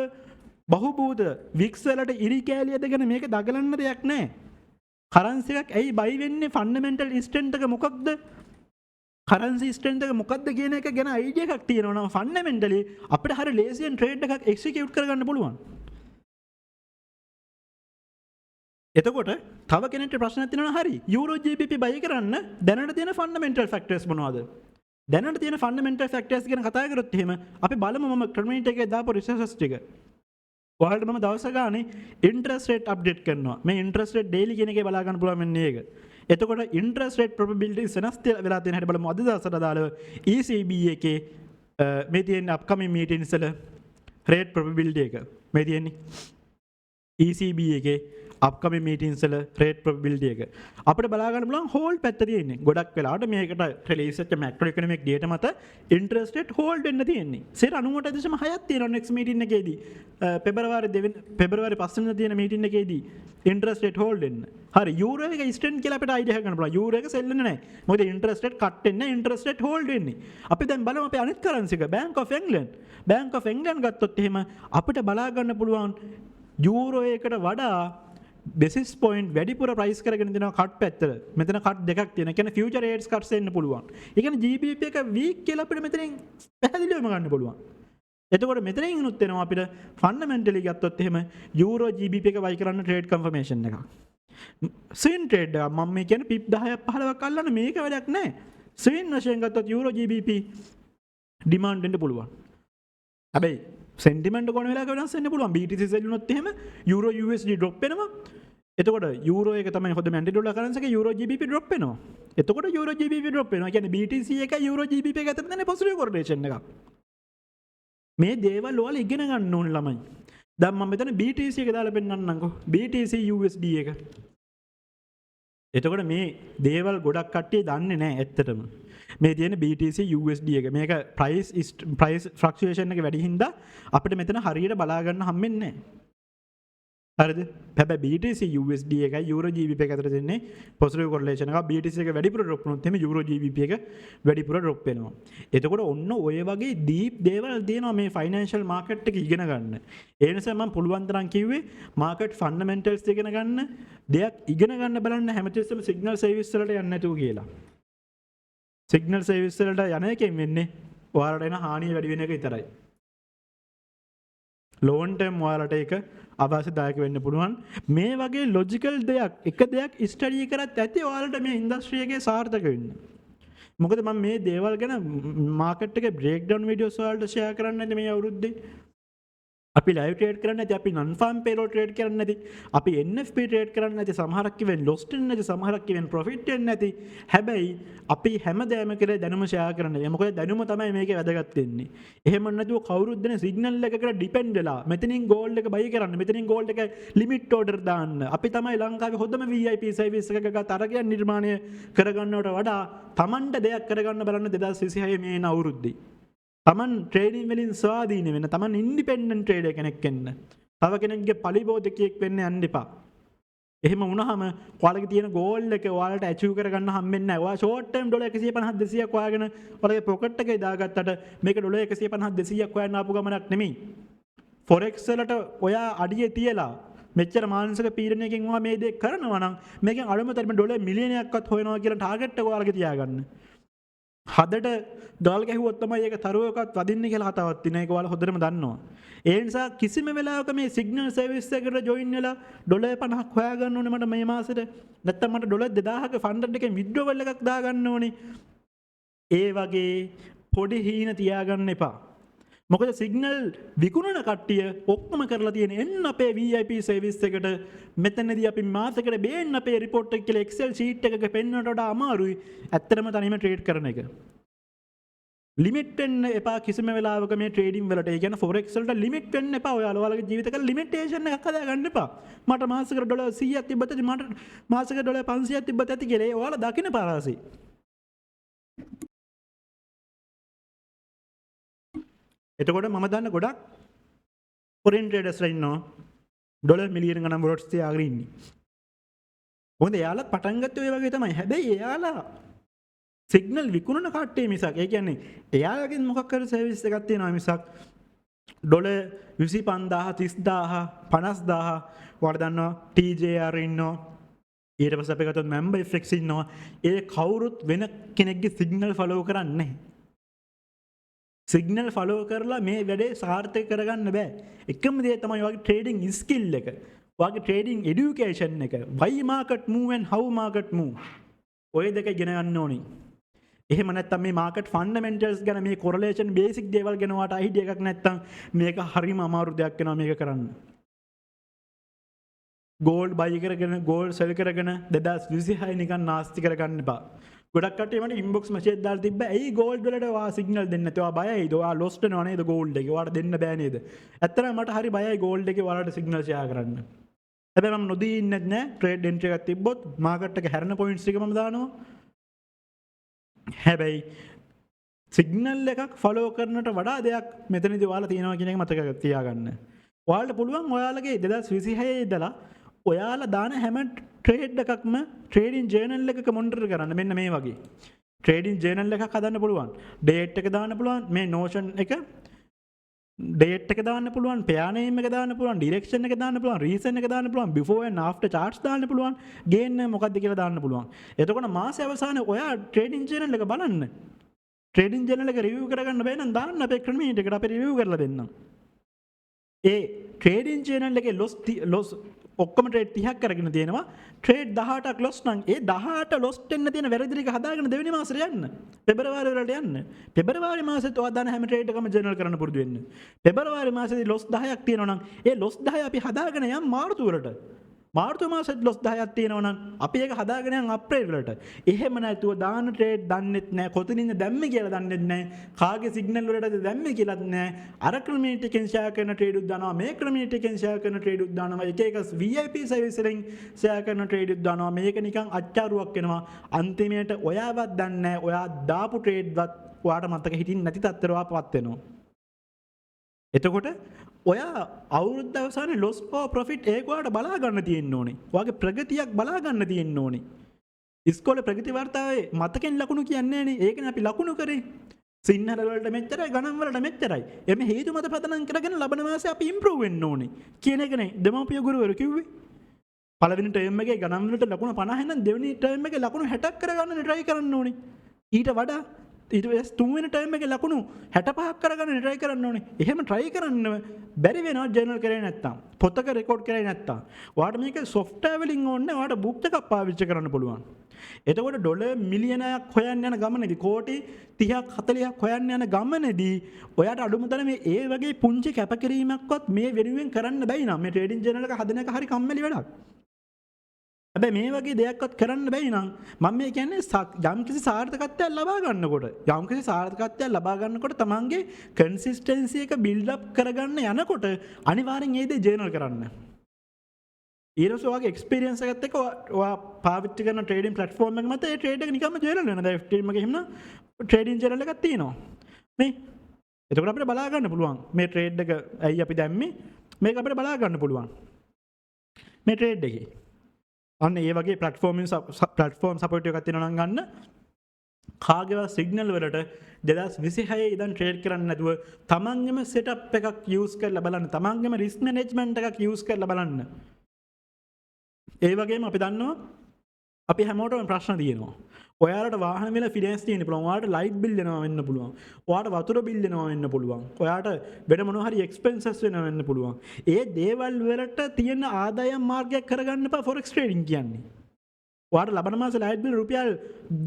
බහුබූත වික්ස් වලට ඉරි කෑලිය දෙගෙන මේක දගලන්න දෙයක් නැහැ. කරන්සි එකක් ඇයි බයි වෙන්නේ ෆන්ඩමෙන්ටල් ස්ට්‍රෙන්ත් එක මොකක්ද? කරන්සි ස්ට්‍රෙන්ත් එක මොකක්ද කියන එක ගැන අයිඩියා එකක් තියෙනවා නම් ෆන්ඩමෙන්ටලි අපිට හරිය ලේසියෙන් ට්‍රේඩ් එකක් එක්සිකියුට් කරගන්න පුළුවන්. එතකොට තව කෙනෙක්ට ප්‍රශ්නයක් තියෙනවා හරි යූරෝ GBP බයි කරන්න දැනට තියෙන ෆන්ඩමෙන්ටල් ෆැක්ටර්ස් මොනවද? දැනට තියෙන ෆන්ඩමෙන්ටල් ෆැක්ටර්ස් ගැන කතා කරොත් එහෙම අපි බලමු මම කමියුනිටි එකේ දාපු රිසර්චස් ටික. ඔයාලට මම දවස් ගානේ ඉන්ටරෙස්ට් රේට් අප්ඩේට් කරනවා. මේ ඉන්ටරෙස්ට් රේට් ඩේලි කියන එකේ බලා ගන්න පුළුවන් මෙන්න මේක. එතකොට ඉන්ටරෙස්ට් රේට් ප්‍රොබැබිලිටිස් වෙනස් වෙලා තියෙන හැටි බලමු. අද දවසට අදාළව ECB එකේ මේ තියෙන අප්කමින් මීටින්ස් වල රේට් ප්‍රොබැබිලිටි එක මේ තියෙන්නේ. ECB එකේ අප්කමින් මීටින්ස් වල රේට් ප්‍රොබැබිලිටි එක. අපිට බලා ගන්න පුළුවන් හෝල්ඩ් පැත්ත තියෙන්නේ. ගොඩක් වෙලාවට මේකට රිලීස් වෙච්ච මැක්‍රෝ ඉකොනොමික් ඩේටා මත ඉන්ටරෙස්ට් රේට් හෝල්ඩ් වෙන්න තියෙන්නේ. 98.6ක් තියෙනවා නෙක්ස්ට් මීටින් එකේදී. පෙබරවාරි 5 වෙනිදා තියෙන මීටින් එකේදී ඉන්ටරෙස්ට් රේට් හෝල්ඩ් වෙන්න. හරි යූරෝ එක ස්ට්‍රෙන්ත් කියලා අපිට අයිඩියා ගන්න පුළුවන්. යූරෝ එක සෙල් වෙන්නේ නැහැ. මොකද ඉන්ටරෙස්ට් රේට් කට් වෙන්නේ නැහැ. ඉන්ටරෙස්ට් රේට් හෝල්ඩ් වෙන්නේ. අපි දැන් බලමු අපේ අනිත් කරන්සි එක bank of England. Bank of England ගත්තොත් එහෙම අපිට බලා ගන්න පුළුවන් යූරෝ එකට වඩා බෙසිස් පොයින්ට් වැඩිපුර ප්‍රයිස් කරගෙන දෙනවා කට් පැත්තට. මෙතන කට් දෙකක් තියෙනවා. ඒ කියන්නේ ෆියුචර් රේට්ස් කට්ස් එන්න පුළුවන්. ඒ කියන්නේ GBP එක වීක් කියලා අපිට මෙතනින් පැහැදිලිවම ගන්න පුළුවන්. එතකොට මෙතනින් උනුත් වෙනවා අපිට ෆන්ඩමෙන්ටලි ගත්තොත් එහෙම යූරෝ GBP එක වයි කරන්න ට්‍රේඩ් කන්ෆර්මේෂන් එකක්. ස්වින් ට්‍රේඩ් එක මම මේ කියන්නේ පිප් 10ක් 15ක් අල්ලන්න මේක වැඩක් නැහැ. ස්වින් වශයෙන් ගත්තොත් යූරෝ GBP ඩිමාන්ඩ් වෙන්න පුළුවන්. හැබැයි සෙන්ටිමන්ට් කොන වෙලාවක වෙනස් වෙන්න පුළුවන්. BTC සෙල් වුණොත් එහෙම යූරෝ USD ඩ්‍රොප් වෙනවා. එතකොට යූරෝ එක තමයි හොඳම ඇන්ටි ඩොලර් කරන්සි එක යූරෝ GBP ඩ්‍රොප් වෙනවා. එතකොට යූරෝ GBP ඩ්‍රොප් වෙනවා. ඒ කියන්නේ BTC එක යූරෝ GBP එක අතර තියෙන පොසිටිව් කොරලේෂන් එකක්. මේ දේවල් ඔයාලා ඉගෙන ගන්න ඕනේ ළමයි. දැන් මම මෙතන BTC එක දාලා පෙන්නන්නම්කෝ. BTC USD එක. එතකොට මේ දේවල් ගොඩක් කට්ටිය දන්නේ නැහැ ඇත්තටම. මේ තියෙන BTC USD එක. මේක ප්‍රයිස් ෆ්ලක්චුේෂන් එක වැඩි හින්දා අපිට මෙතන හරියට බලා ගන්න හම්බෙන්නේ නැහැ. හරිද? හැබැයි BTC USD එකයි Euro GBP එක අතර තියෙන්නේ පොසිටිව් කොරලේෂන් එකක්. BTC එක වැඩිපුර ඩ්‍රොප් වුණොත් එimhe Euro GBP එක වැඩිපුර ඩ්‍රොප් වෙනවා. එතකොට ඔන්න ඔය වගේ දීප් දේවල් තියෙනවා මේ ෆයිනෑන්ෂල් මාකට් එක ඉගෙන ගන්න. ඒ නිසා මම පුළුවන් තරම් කිව්වේ මාකට් ෆන්ඩමෙන්ටල්ස් ඉගෙන ගන්න, දෙයක් ඉගෙන ගන්න බලන්න හැමතිස්සෙම සිග්නල් සර්විස් වලට යන්නේ නැතුව කියලා. සිග්නල් සර්විස් වලට යන එකෙන් වෙන්නේ ඔයාලට එන හානිය වැඩි වෙන එක විතරයි. ලෝන් ටර්ම් ඔයාලට ඒක අවශ්‍යදායක වෙන්න පුළුවන්. මේ වගේ ලොජිකල් දෙයක් එක දෙයක් ස්ටඩි කරත් ඇති ඔයාලට මේ ඉන්ඩස්ට්‍රි එකේ සාර්ථක වෙන්න. මොකද මම මේ දේවල් ගැන මාකට් එකේ බ්‍රේක් ඩවුන් වීඩියෝස් වලට ෂෙයා කරන්නේ නැති මේ අවුරුද්දේ. අපි ලයිව් ට්‍රේඩ් කරන්නේ නැති, අපි නන් ෆාම් පේරෝල් ට්‍රේඩ් කරන්නේ නැති, අපි NFP ට්‍රේඩ් කරන්නේ නැති, සමහරක් කිවෙන් ලොස්ට් වෙන්නේ නැති, සමහරක් කිවෙන් ප්‍රොෆිට් වෙන්නේ නැති. හැබැයි අපි හැමදේම කරේ දැනුම ෂෙයා කරන්නේ. මොකද දැනුම තමයි මේකේ වැදගත් වෙන්නේ. එහෙම නැතුව කවුරුත් දෙන සිග්නල් එකකට ඩිපෙන්ඩ් වෙලා මෙතනින් ගෝල්ඩ් එක බයි කරන්න, මෙතනින් ගෝල්ඩ් එක ලිමිට් ඕඩර් දාන්න. අපි තමයි ලංකාවේ හොඳම VIP සර්විස් එකක ගත අරගෙන නිර්මාණය කරගන්නවට වඩා Tamanට දෙයක් කරගන්න බලන්න 2026 මේ එන අවුරුද්දේ. තමන් ට්‍රේඩින් වලින් ස්වාධීන වෙන්න, තමන් ඉන්ඩිපෙන්ඩන්ට් ට්‍රේඩර් කෙනෙක් වෙන්න. තව කෙනෙක්ගේ පලිබෝධකයෙක් වෙන්න යන්න එපා. එහෙම වුණාම ඔයාලගේ තියෙන ගෝල් එක ඔයාලට ඇචීව් කරගන්න හම්බෙන්නේ නැහැ. ඔයා ෂෝට් ටර්ම් ඩොලර් 150 200ක් හොයාගෙන ඔයාලගේ පොකට් එකේ දාගත්තට මේක ඩොලර් 150 200ක් හොයන්න ආපු ගමනක් නෙමෙයි. ෆොරෙක්ස් වලට ඔයා අඩිය තියලා මෙච්චර මානසික පීඩනයකින් ඔයා මේ දේ කරනවා නම් මේකෙන් අඩුම තරමේ ඩොලර් මිලියනයක්වත් හොයනවා කියලා ටාගට් එක ඔයාලගේ තියාගන්න. හදට ගල් ගැහුවොත් තමයි ඒක තරුවකත් වදින්නේ කියලා හතාවක් තියෙන එක ඔයාලා හොඳටම දන්නවා. ඒ නිසා කිසිම වෙලාවක මේ සිග්නල් සර්විස් එකකට ජොයින් වෙලා ඩොලර් 50ක් හොයා ගන්න ඕනේ මට මේ මාසෙට. නැත්තම් මට ඩොලර් 2000ක ෆන්ඩ් එකේ විත්ඩ්‍රෝවල් එකක් දා ගන්න ඕනේ. ඒ වගේ පොඩි හීන තියාගන්න එපා. මොකද සිග්නල් විකුණන කට්ටිය ඔක්කොම කරලා තියෙන එන්න අපේ VIP සර්විස් එකට මෙතනදී අපි මාසෙකට බේන්න අපේ report එක කියලා Excel sheet එකක පෙන්වන්නට වඩා අමාරුයි ඇත්තටම තනියම ට්‍රේඩ් කරන එක. ලිමිට් වෙන්න එපා කිසිම වෙලාවක මේ ට්‍රේඩින් වලට. ඒ කියන්නේ ෆොරෙක්ස් වලට ලිමිට් වෙන්න එපා. ඔයාලා ඔයාලගේ ජීවිතේ ලිමිටේෂන් එකක් හදාගන්න එපා. මට මාසෙකට ඩොලර් 100ක් තිබ්බත් ඇති මට මාසෙකට ඩොලර් 500ක් තිබ්බත් ඇති කියලා. ඒ ඔයාලා දකින්න පාරාසි. එතකොට මම දන්න ගොඩක් ෆොරෙන් ට්‍රේඩර්ස්ලා ඉන්නවා. ඩොලර් මිලියන ගණන් වලට තියාගෙන ඉන්නේ. මොකද එයාලත් පටන් ගත්තේ ඔය වගේ තමයි. හැබැයි එයාලා සිග්නල් විකුණන කට්ටිය මිසක් ඒ කියන්නේ එයාලගෙන් මොකක් කර සර්විස් එකක් තියෙනවා මිසක් ඩොලර් 25000 30000 50000 වඩ දන්නවා TJR ඉන්නවා ඊට පස්සේ අපි ගත්තොත් member FX ඉන්නවා ඒ කවුරුත් වෙන කෙනෙක්ගේ සිග්නල් ෆලෝ කරන්නේ නැහැ සිග්නල් ෆලෝ කරලා මේ වැඩේ සාර්ථක කරගන්න බෑ එකම දේ තමයි ඔයගේ ට්‍රේඩින් ස්කිල් එක ඔයගේ ට්‍රේඩින් এডুকেෂන් එක why market move and how market move ඔය දෙක ඉගෙන ගන්න ඕනේ එහෙම නැත්තම් මේ මාකට් ෆන්ඩමෙන්ටල්ස් ගැන මේ කොරලේෂන් බේසික් දේවල් ගැන වාට අයිඩියා එකක් නැත්තම් මේක හරිම අමාරු දෙයක් වෙනවා මේක කරන්න. ගෝල්ඩ් බයි කරගෙන ගෝල්ඩ් සෙල් කරගෙන 2026 නිකන් නාස්ති කරගන්න එපා. ගොඩක් කට්ටිය මට ඉන්බොක්ස් මැසේජ් දාලා තිබ්බා. "ඇයි ගෝල්ඩ් වලට ඔයා සිග්නල් දෙන්නේ නැත්තේ? ඔයා බයයිද? ඔයා ලොස්ට් වෙනව නේද ගෝල්ඩ් එකේ? ඔයාට දෙන්න බෑ නේද?" ඇත්තටම මට හරි බයයි ගෝල්ඩ් එකේ ඔයාලට සිග්නල් ෂෙයා කරන්න. හැබැයි මම නොදී ඉන්නේ නැහැ. ට්‍රේඩ් එන්ට්‍රි එකක් තිබ්බොත් මාකට් එක හැරෙන පොයින්ට්ස් ටික මම දානවා. හැබැයි සිග්නල් එකක් ෆලෝ කරනට වඩා දෙයක් මෙතනදී ඔයාලා තියෙනවා කියන එක මතක තියාගන්න. ඔයාලට පුළුවන් ඔයාලගේ 2026 ඉඳලා ඔයාලා දාන හැම ට්‍රේඩ් එකක්ම ට්‍රේඩින් ජර්නල් එකක මොනිටර් කරන්න මෙන්න මේ වගේ. ට්‍රේඩින් ජර්නල් එකක් හදන්න පුළුවන්. ඩේට් එක දාන්න පුළුවන්. මේ Notion එක ඩේට් එක දාන්න පුළුවන්, පෙයා නේම් එක දාන්න පුළුවන්, ඩිරෙක්ෂන් එක දාන්න පුළුවන්, රීසන් එක දාන්න පුළුවන්, බිෆෝර් ඇන්ඩ් ආෆ්ටර් charts දාන්න පුළුවන්, ගේන් මොකක්ද කියලා දාන්න පුළුවන්. එතකොට මාසයේ අවසානයේ ඔයා ට්‍රේඩින් ජර්නල් එක බලන්න. ට්‍රේඩින් ජර්නල් එක රිවිව් කරගන්න බෑ නම් දාන්න අපේ ක්‍රමයට එකට අපි රිවිව් කරලා දෙන්නම්. ඒ ට්‍රේඩින් ජර්නල් එකේ ලොස් ඔක්කොම ට්‍රේඩ් 30ක් කරගෙන තියෙනවා. ට්‍රේඩ් 18ක් ලොස් නම් ඒ 18 ලොස් වෙන්න තියෙන වැරදි ටික හදාගෙන දෙවෙනි මාසෙට යන්න. පෙබරවාරි වලට යන්න. පෙබරවාරි මාසෙත් ඔයා දාන හැම ට්‍රේඩ් එකම ජර්නල් කරන්න පුරුදු වෙන්න. පෙබරවාරි මාසෙදී ලොස් 10ක් තියෙනවා නම් ඒ ලොස් 10 අපි හදාගෙන යම් මාර්තු වලට. මාර්තු මාසෙත් ලොස් 10ක් තියෙනවා නම් අපි ඒක හදාගෙන යන් අප්‍රේල් වලට. එහෙම නැතුව දාන ට්‍රේඩ් දන්නෙත් නැහැ. කොතනින්ද දැම්මේ කියලා දන්නෙත් නැහැ. කාගේ සිග්නල් වලටද දැම්මේ කියලාත් නැහැ. අර ක්‍රමයට එකෙන් ෂෙයා කරන ට්‍රේඩ් උත් දානවා. මේ ක්‍රමයට එකෙන් ෂෙයා කරන ට්‍රේඩ් උත් දානවා. එක එක VIP සර්විස් වලින් ෂෙයා කරන ට්‍රේඩ් උත් දානවා. මේක නිකන් අච්චාරුවක් වෙනවා. අන්තිමයට ඔයාවත් දන්නේ නැහැ. ඔයා දාපු ට්‍රේඩ්වත් ඔයාට මතක හිටින්නේ නැති තත්ත්වයට ඔයාපත් වෙනවා. එතකොට ඔයා අවුරුද්ද අවසානයේ loss or profit ඒක ඔයාලට බලා ගන්න තියෙන්න ඕනේ. ඔයාගේ ප්‍රගතියක් බලා ගන්න තියෙන්න ඕනේ. ඉස්කෝලේ ප්‍රගති වාර්තාවේ මතකෙන් ලකුණු කියන්නේ නැහනේ. ඒකනේ අපි ලකුණු කරේ. සින්නර වලට මෙච්චරයි ගණන් වලට මෙච්චරයි. එමේ හේතු මත පදනම් කරගෙන ලබන මාසේ අපි ඉම්ප්‍රූව් වෙන්න ඕනේ. කියන එකනේ දෙමාපිය ගුරුවරු කිව්වේ. පළවෙනි ටර්ම් එකේ ගණන් වලට ලකුණු 50 නම් දෙවෙනි ටර්ම් එකේ ලකුණු 60ක් කරගන්න try කරන්න ඕනේ. ඊට වඩා ඊට පස්සේ තුන්වෙනි ටර්ම් එකේ ලකුණු 65ක් කරගන්න try කරන්න ඕනේ. එහෙම try කරන්න බැරි වෙනවා ජර්නල් කරේ නැත්තම්. පොතක රෙකෝඩ් කරේ නැත්තම්. ඔයාලට මේක software වලින් ඕනේ ඔයාලට බුක් එකක් පාවිච්චි කරන්න පුළුවන්. එතකොට ඩොලර් මිලියනයක් හොයන්න යන ගමනේදී කෝටි 30ක් 40ක් හොයන්න යන ගමනේදී ඔයාට අඩුම තරමේ මේ ඒ වගේ පුංචි කැපකිරීමක්වත් මේ වෙනුවෙන් කරන්න බැයි නම් මේ ට්‍රේඩින් ජර්නල් එක හදන එක හරි කම්මැලි වැඩක්. හැබැයි මේ වගේ දෙයක්වත් කරන්න බැයි නම් මම මේ කියන්නේ යම්කිසි සාර්ථකත්වයක් ලබා ගන්නකොට යම්කිසි සාර්ථකත්වයක් ලබා ගන්නකොට තමන්ගේ කන්සිස්ටන්සි එක බිල්ඩ් අප් කරගන්න යනකොට අනිවාර්යෙන් ඒ දේ ජර්නල් කරන්න. ඊළඟට ඔයාගේ එක්ස්පීරියන්ස් එකත් එක්ක ඔයා පාවිච්චි කරන ට්‍රේඩින් ප්ලැට්ෆෝම් එක මත ඒ ට්‍රේඩ් එක නිකම්ම ජර්නල් වෙනවා. දැන් FTM එකේ හිමන ට්‍රේඩින් ජර්නල් එකක් තියෙනවා. මේ එතකොට අපිට බලා ගන්න පුළුවන් මේ ට්‍රේඩ් එක ඇයි අපි දැම්මේ මේක අපිට බලා ගන්න පුළුවන්. මේ ට්‍රේඩ් එකේ අන්න ඒ වගේ ප්ලැට්ෆෝම් සපෝට් එකක් තියෙනවා නම් ගන්න. කාගේවත් සිග්නල් වලට 2026 ඉඳන් ට්‍රේඩ් කරන්න නැතුව තමන්ගේම සෙටප් එකක් යූස් කරලා බලන්න. තමන්ගේම රිස්ක් මැනේජ්මන්ට් එකක් යූස් කරලා බලන්න. ඒ වගේම අපි දන්නවා අපි හැමෝටම ප්‍රශ්න තියෙනවා. ඔයාලට වාහන මිල ෆිනෑන්ස් තියෙන්න පුළුවන්. ඔයාලට ලයිට් බිල් එනවා වෙන්න පුළුවන්. ඔයාලට වතුර බිල් එනවා වෙන්න පුළුවන්. ඔයාලට වෙන මොනවා හරි එක්ස්පෙන්සස් වෙනවා වෙන්න පුළුවන්. ඒ දේවල් වලට තියෙන ආදායම් මාර්ගයක් කරගන්න එපා ෆොරෙක්ස් ට්‍රේඩින් කියන්නේ. ඔයාලට ලබන මාසේ ලයිට් බිල් රුපියල්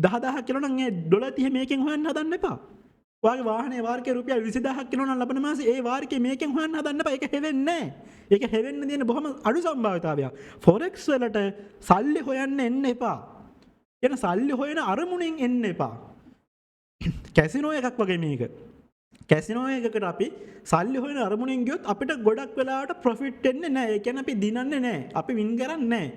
10000ක් කියලා නම් ඒ ඩොලර් 30 මේකෙන් හොයන්න හදන්න එපා. ඔයාගේ වාහනේ වාර්කේ රුපියල් 20000ක් කියලා නම් ලබන මාසේ ඒ වාර්කේ මේකෙන් හොයන්න හදන්න එපා. ඒක හෙවෙන්නේ නැහැ. ඒක හෙවෙන්න තියෙන බොහොම අඩු සම්භාවිතාවයක්. ෆොරෙක්ස් වලට සල්ලි හොයන්න එන්න එපා. එන සල්ලි හොයන අරමුණෙන් එන්න එපා. කැසිනෝ එකක් වගේ මේක. කැසිනෝ එකකට අපි සල්ලි හොයන අරමුණෙන් ගියොත් අපිට ගොඩක් වෙලාවට ප්‍රොෆිට් එන්නේ නැහැ. ඒ කියන්නේ අපි දිනන්නේ නැහැ. අපි වින් කරන්නේ නැහැ.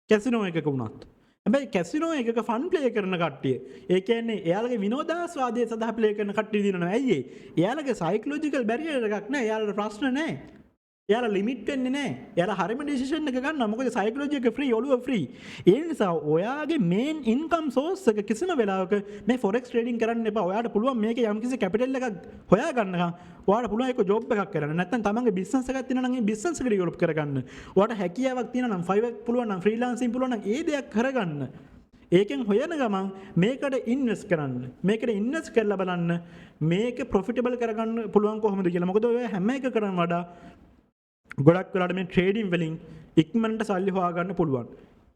කැසිනෝ එකක වුණත්. හැබැයි කැසිනෝ එකක ෆන් ප්ලේ කරන කට්ටිය, ඒ කියන්නේ එයාලගේ විනෝදාස්වාදය සඳහා ප්ලේ කරන කට්ටිය දිනනවා. ඇයි ඒ? එයාලගේ සයිකොලොජිකල් බැරියර් එකක් නැහැ. එයාලට ප්‍රශ්න නැහැ. එයාලා ලිමිට් වෙන්නේ නැහැ. එයාලා හරිම ඩිසිෂන් එක ගන්නවා. මොකද සයිකොලොජි එක ෆ්‍රී, ඔළුව ෆ්‍රී. ඒ නිසා ඔයාගේ මේන් ඉන්කම් සෝස් එක කිසිම වෙලාවක මේ ෆොරෙක්ස් ට්‍රේඩින් කරන්න එපා. ඔයාට පුළුවන් මේකේ යම්කිසි කැපිටල් එකක් හොයා ගන්නකම් ඔයාට පුළුවන් ඒක ජොබ් එකක් කරන්න. නැත්නම් තමන්ගේ බිස්නස් එකක් තියෙනවා නම් ඒ බිස්නස් එක ඩෙවලොප් කරගන්න. ඔයාට හැකියාවක් තියෙනවා නම් 5x පුළුවන් නම් ෆ්‍රීලාන්සින් පුළුවන් නම් ඒ දෙයක් කරගන්න. ඒකෙන් හොයන ගමන් මේකට ඉන්වෙස්ට් කරන්න. මේකට ඉන්වෙස්ට් කරලා බලන්න මේක ප්‍රොෆිටබල් කරගන්න පුළුවන් කොහොමද කියලා. මොකද ඔය හැම එකකටම වඩා ගොඩක් වෙලාට මේ ට්‍රේඩින් වලින් ඉක්මනට සල්ලි හොයාගන්න පුළුවන්.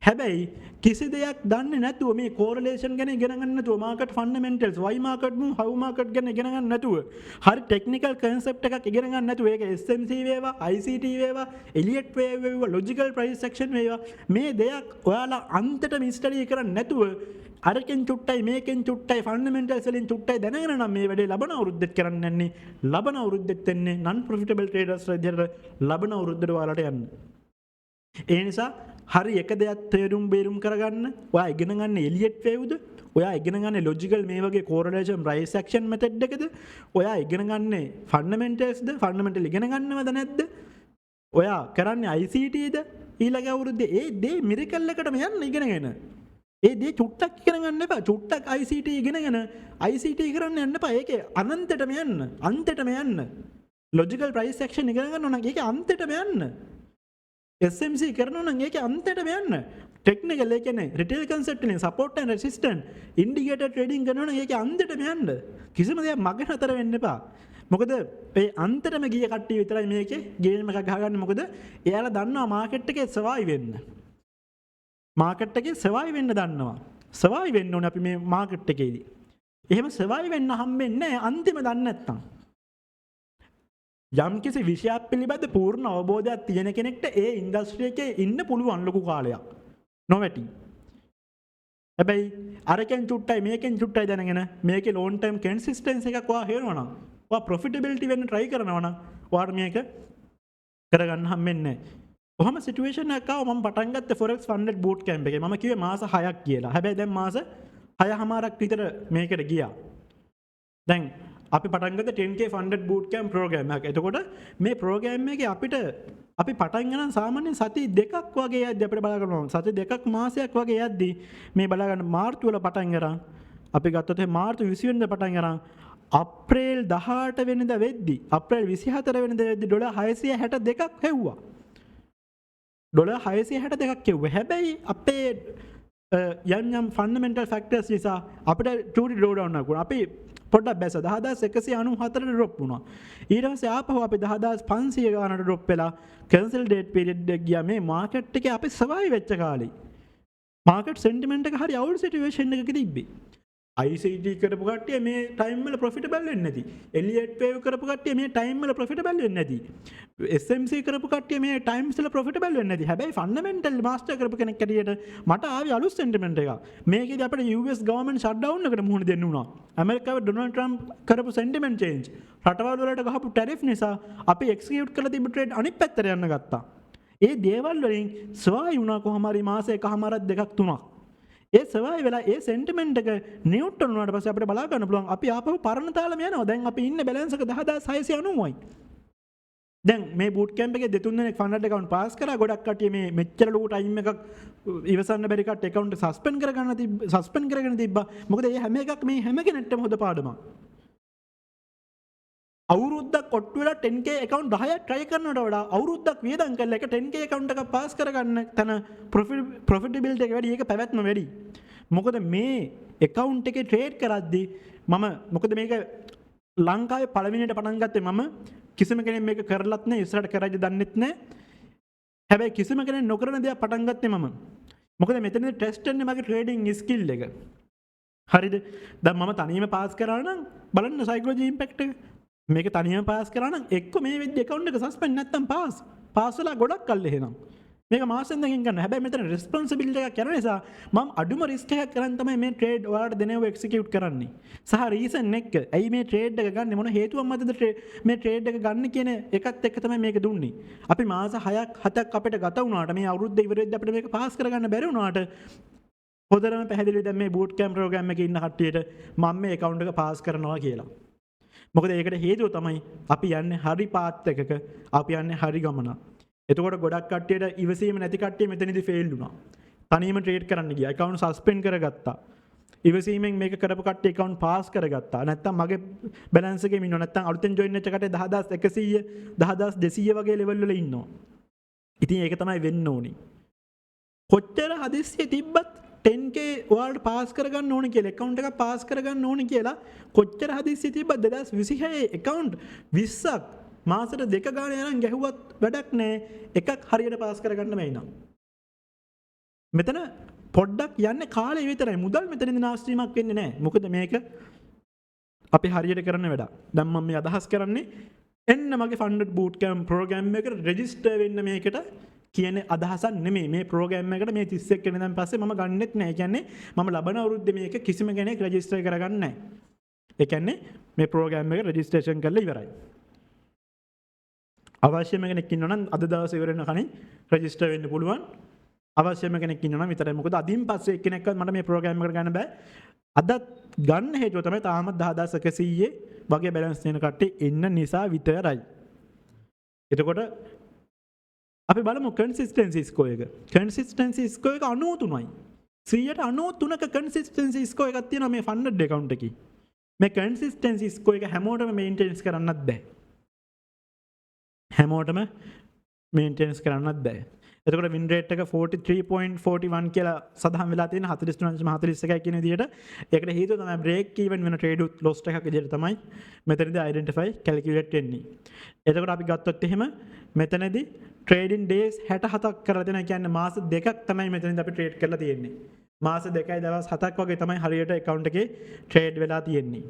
හැබැයි කිසි දෙයක් දන්නේ නැතුව මේ කෝරලේෂන් ගැන ඉගෙන ගන්න නැතුව, market fundamentals, why market move, how market ගැන ඉගෙන ගන්න නැතුව, හරි ටෙක්නිකල් කන්සෙප්ට් එකක් ඉගෙන ගන්න නැතුව, ඒක SMC වේවා, ICT වේවා, එලියට් වේවා, ලොජිකල් ප්‍රයිස් සෙක්ෂන් වේවා, මේ දෙයක් ඔයාලා අන්තිමට ස්ටඩි කරන්නේ නැතුව අරකින් චුට්ටයි මේකෙන් චුට්ටයි ෆන්ඩමෙන්ටල්ස් වලින් චුට්ටයි දැනගෙන නම් මේ වැඩේ ලබන අවුරුද්දෙත් කරන්න යන්නේ. ලබන අවුරුද්දෙත් එන්නේ නන් ප්‍රොෆිටබල් ට්‍රේඩර්ස් විදිහට ලබන අවුරුද්දට ඔයාලට යන්න. ඒ නිසා හරි එක දෙයක් තේරුම් බේරුම් කරගන්න. ඔයා ඉගෙන ගන්න එලියට් වේව්ද? ඔයා ඉගෙන ගන්න ලොජිකල් මේ වගේ කෝරලේෂන් ප්‍රයිස් ඇක්ෂන් මෙතඩ් එකද? ඔයා ඉගෙන ගන්න ෆන්ඩමෙන්ටල්ස්ද? ෆන්ඩමෙන්ටල් ඉගෙන ගන්නවද නැද්ද? ඔයා කරන්නේ ICTද? ඊළඟ අවුරුද්දේ ඒ දේ මිරකල් එකටම යන්න ඉගෙනගෙන. ඒ දේ චුට්ටක් ඉගෙන ගන්න එපා. චුට්ටක් ICT ඉගෙනගෙන ICT කරන්න යන්න එපා. ඒකේ අනන්තයටම යන්න. අන්තයටම යන්න. ලොජිකල් ප්‍රයිස් ඇක්ෂන් ඉගෙන ගන්න ඕන නම් ඒකේ අන්තයටම යන්න. SMC කරනවා නම් ඒකේ අන්තයටම යන්න. ටෙක්නිකල් ඒ කියන්නේ රිටේල් කන්සෙප්ට් වලින් support and resistant indicator trading කරනවා නම් ඒකේ අන්තයටම යන්න. කිසිම දෙයක් මග නතර වෙන්න එපා. මොකද මේ අන්තයටම ගිය කට්ටිය විතරයි මේකේ ගේම් එකක් ගහගන්නේ. මොකද එයාලා දන්නවා මාකට් එකේ සර්වයිව් වෙන්න. මාකට් එකේ සර්වයිව් වෙන්න දන්නවා. සර්වයිව් වෙන්න ඕනේ අපි මේ මාකට් එකේදී. එහෙම සර්වයිව් වෙන්න හම්බෙන්නේ නැහැ අන්තිම දන්නේ නැත්තම්. යම් කිසි විෂයක් පිළිබඳ පූර්ණ අවබෝධයක් තියෙන කෙනෙක්ට ඒ ඉන්ඩස්ට්‍රි එකේ ඉන්න පුළුවන් ලොකු කාලයක්. නොවැටි. හැබැයි අරකින් චුට්ටයි මේකෙන් චුට්ටයි දැනගෙන මේකේ ලොන් ටර්ම් කන්සිස්ටන්සි එකක් ඔයා හේරනවා නම්, ඔයා ප්‍රොෆිටබිලිටි වෙන්න try කරනවා නම් ඔයාට මේක කරගන්න හම්බෙන්නේ නැහැ. කොහොම සිටුේෂන් එකක් ආව මම පටන් ගත්තේ Forex Funded Boot Camp එකේ. මම කිව්වේ මාස 6ක් කියලා. හැබැයි දැන් මාස 6මාරක් විතර මේකට ගියා. දැන් අපි පටන් ගත්ත 10k Funded Boot Camp program එකක්. එතකොට මේ program එකේ අපි පටන් ගන්න සාමාන්‍යයෙන් සති දෙකක් වගේ යද්දි අපිට බලා ගන්නවා. සති දෙකක් මාසයක් වගේ යද්දි මේ බලා ගන්න මාර්තු වල පටන් ගරන් අපි ගත්තොත් මාර්තු 20 වෙනිදා පටන් ගරන් අප්‍රේල් 18 වෙනිදා වෙද්දි අප්‍රේල් 24 වෙනිදා වෙද්දි ඩොලර් 662ක් හෙව්වා. ඩොලර් 662ක් කෙව්වා. හැබැයි අපේ යම් ෆන්ඩමෙන්ටල් ෆැක්ටර්ස් නිසා අපිට චූටි ඩ්‍රෝ ඩවුන් එකක් වුණා. අපි පොඩ්ඩක් බැස 10194ට ඩ්‍රොප් වුණා. ඊට පස්සේ ආපහු අපි 10500 ගානට ඩ්‍රොප් වෙලා කන්සල්ටේට් පීරියඩ් එක ගියා. මේ මාකට් එකේ අපි සර්වයිව් වෙච්ච කාලේ. මාකට් සෙන්ටිමන්ට් එක හරි අවුල් සිටුේෂන් එකක තිබ්බේ. ICT කරපු කට්ටිය මේ ටයිම් වල ප්‍රොෆිටබල් වෙන්නේ නැති. එලියට් වේව් කරපු කට්ටිය මේ ටයිම් වල ප්‍රොෆිටබල් වෙන්නේ නැති. SMC කරපු කට්ටිය මේ ටයිම්ස් වල ප්‍රොෆිටබල් වෙන්නේ නැති. හැබැයි ෆන්ඩමෙන්ටල් මාස්ටර් කරපු කෙනෙක් ඇටියට මට ආවේ අලුත් සෙන්ටිමන්ට් එකක්. මේකේදී අපිට US ගවර්න්මන්ට් ෂට්ඩවුන් එකට මුහුණ දෙන්න වුණා. ඇමරිකාවේ ඩොනල්ඩ් ට්‍රම්ප් කරපු සෙන්ටිමන්ට් චේන්ජ්. රටවල් වලට ගහපු ටැරිෆ් නිසා අපි එක්සිකියුට් කරලා තිබ්බ ට්‍රේඩ් අනිත් පැත්තට යන්න ගත්තා. ඒ දේවල් වලින් සර්වයිව් වුණා කොහොම හරි මාසයකමාරක් දෙකක් තුනක්. ඒ සර්වයිව් වෙලා ඒ සෙන්ටිමන්ට් එක නියුට්‍රල් වුණාට පස්සේ අපිට බලා ගන්න පුළුවන් අපි ආපහු පරණ තාලෙම යනවා. දැන් අපි ඉන්නේ බැලන්ස් එක 10690යි. දැන් මේ බූට් කැම්ප් එකේ දෙතුන් දෙනෙක් ෆන්ඩ් account පාස් කරා. ගොඩක් කට්ටිය මේ මෙච්චර ලොකු ටයිම් එකක් ඉවසන්න බැරි කට්ටිය account එක සස්පෙන්ඩ් කරගෙන තිබ්බා. මොකද මේ හැම එකක් මේ හැම කෙනෙක්ටම හොද පාඩමක්. අවුරුද්දක් ඔට්ටු වෙලා 10k account 10ක් try කරනවට වඩා අවුරුද්දක් වියදම් කරලා එක 10k account එකක් පාස් කරගන්න තන profitability එක වැඩි, ඒක පැවැත්ම වැඩි. මොකද මේ account එකේ trade කරද්දී මොකද මේක ලංකාවේ පළවෙනියට පටන් ගත්තේ මම. කිසිම කෙනෙක් මේක කරලත් නැහැ, ඉස්සරහට කරයිද දන්නෙත් නැහැ. හැබැයි කිසිම කෙනෙක් නොකරන දේක් පටන් ගත්තේ මම. මොකද මෙතනදී ටෙස්ට් වෙන්නේ මගේ trading skill එක. හරිද? දැන් මම තනියම පාස් කරා නම් බලන්න psychology impact එක. මේක තනියම පාස් කරා නම් එක්ක මේ වෙද්දි account එක සස්පෙන්ඩ් නැත්තම් පාස් වෙලා ගොඩක් කල් එහෙනම්. මේක මාසෙන් දෙකකින් ගන්න. හැබැයි මෙතන රෙස්පොන්සිබිලිටි එකක් කරන නිසා මම අඩුම රිස්ක් එකක් කරන් තමයි මේ ට්‍රේඩ් ඔයාලට දෙනව එක්සිකියුට් කරන්නේ. සහ රීසන් එක ඇයි මේ ට්‍රේඩ් එක ගන්න මොන හේතුවක් මතද මේ ට්‍රේඩ් එක ගන්න කියන එකත් එක්ක තමයි මේක දුන්නේ. අපි මාස 6ක් 7ක් අපිට ගත වුණාට මේ අවුරුද්ද ඉවර වෙද්දී අපිට මේක පාස් කරගන්න බැරි වුණාට හොඳටම පැහැදිලි දැන් මේ බූට් කැම්ප් ප්‍රෝග්‍රෑම් එකේ ඉන්න කට්ටියට මම මේ account එක පාස් කරනවා කියලා. මොකද ඒකට හේතුව තමයි අපි යන්නේ හරි පාත් එකක අපි යන්නේ හරි ගමන. එතකොට ගොඩක් කට්ටියට ඉවසීම නැති කට්ටිය මෙතනදී ෆේල් වුණා. තනියම ට්‍රේඩ් කරන්න ගියා. account suspend කරගත්තා. ඉවසීමෙන් මේක කරපු කට්ටිය account පාස් කරගත්තා. නැත්තම් මගේ balance එකේ ඉන්නවා. නැත්තම් අලුතෙන් join වෙච්ච කට්ටිය 10100 10200 වගේ level වල ඉන්නවා. ඉතින් ඒක තමයි වෙන්න ඕනි. කොච්චර හදිස්සිය තිබ්බත් 10k ඔයාලට පාස් කරගන්න ඕනේ කියලා account එක පාස් කරගන්න ඕනේ කියලා කොච්චර හදිස්සිය තිබ්බත් 2026 account 20ක් මාසෙට දෙක ගානේ යනන් ගැහුවත් වැඩක් නැහැ. එකක් හරියට පාස් කරගන්න බැයි නම්. මෙතන පොඩ්ඩක් යන්නේ කාලේ විතරයි. මුදල් මෙතනින් නාස්තිමක් වෙන්නේ නැහැ. මොකද මේක අපි හරියට කරන වැඩක්. දැන් මම මේ අදහස් කරන්නේ එන්න මගේ funded boot camp program එකට register වෙන්න මේකට කියන අදහසක් නෙමෙයි. මේ ප්‍රෝග්‍රෑම් එකට මේ 31 වෙනිදාන් පස්සේ මම ගන්නෙත් නැහැ. ඒ කියන්නේ මම ලබන අවුරුද්දේ මේක කිසිම කෙනෙක් රෙජිස්ටර් කරගන්නේ නැහැ. ඒ කියන්නේ මේ ප්‍රෝග්‍රෑම් එක රෙජිස්ට්‍රේෂන් කරලා ඉවරයි. අවශ්‍යම කෙනෙක් ඉන්නවා නම් අද දවසේ ඉවර වෙන කලින් රෙජිස්ටර් වෙන්න පුළුවන්. අවශ්‍යම කෙනෙක් ඉන්නවා නම් විතරයි. මොකද අදින් පස්සේ එක්කෙනෙක්වත් මට මේ ප්‍රෝග්‍රෑම් එකට ගන්න බෑ. අදත් ගන්න හේතුව තමයි තාමත් 10100 වගේ බැලන්ස් තියෙන කට්ටිය ඉන්න නිසා විතරයි. එතකොට අපි බලමු consistency score එක. consistency score එක 93යි. 193ක consistency score එකක් තියෙනවා මේ funded account එකේ. මේ consistency score එක හැමෝටම මේන්ටේන්ස් කරන්නත් බෑ. හැමෝටම මේන්ටේන්ස් කරන්නත් බෑ. එතකොට win rate එක 43.41 කියලා සඳහන් වෙලා තියෙන 43.41යි කියන විදිහට ඒකට හේතුව තමයි break even වෙන trade with loss එකක් විදිහට තමයි මෙතනදී identify calculate වෙන්නේ. එතකොට අපි ගත්තොත් එහෙම මෙතනදී trading days 67ක් කරලා දෙනවා. කියන්නේ මාස දෙකක් තමයි මෙතනදී අපි trade කරලා තියෙන්නේ. මාස 2යි දවස් 7ක් වගේ තමයි හරියට account එකේ trade වෙලා තියෙන්නේ.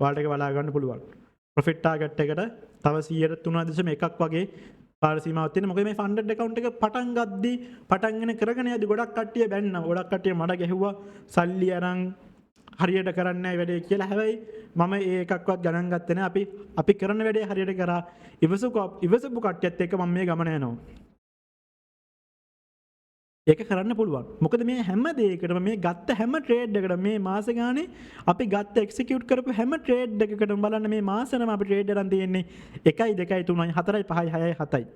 ඔයාලට ඒක බලා ගන්න පුළුවන්. profit target එකට තව 103.1ක් වගේ පාර සීමාවක් තියෙනවා. මොකද මේ funded account එක පටන් ගද්දී පටන්ගෙන කරගෙන යද්දී ගොඩක් කට්ටිය බැන්නා. ගොඩක් කට්ටිය මඩ ගැහුවා. සල්ලි අරන් හරියට කරන්නේ නැහැ වැඩේ කියලා. හැබැයි මම ඒ එකක්වත් ගණන් ගත්තේ නැහැ. අපි කරන වැඩේ හරියට කරා. ඉවසපු කට්ටියත් එක්ක මම මේ ගමන යනවා. ඒක කරන්න පුළුවන්. මොකද මේ හැම දෙයකටම මේ ගත්ත හැම ට්‍රේඩ් එකකටම මේ මාස ගානේ අපි ගත්ත එක්සිකියුට් කරපු හැම ට්‍රේඩ් එකකටම බලන්න මේ මාසෙම අපි ට්‍රේඩ් එකක් තියෙන්නේ 1 2 3 4 5 6 7යි.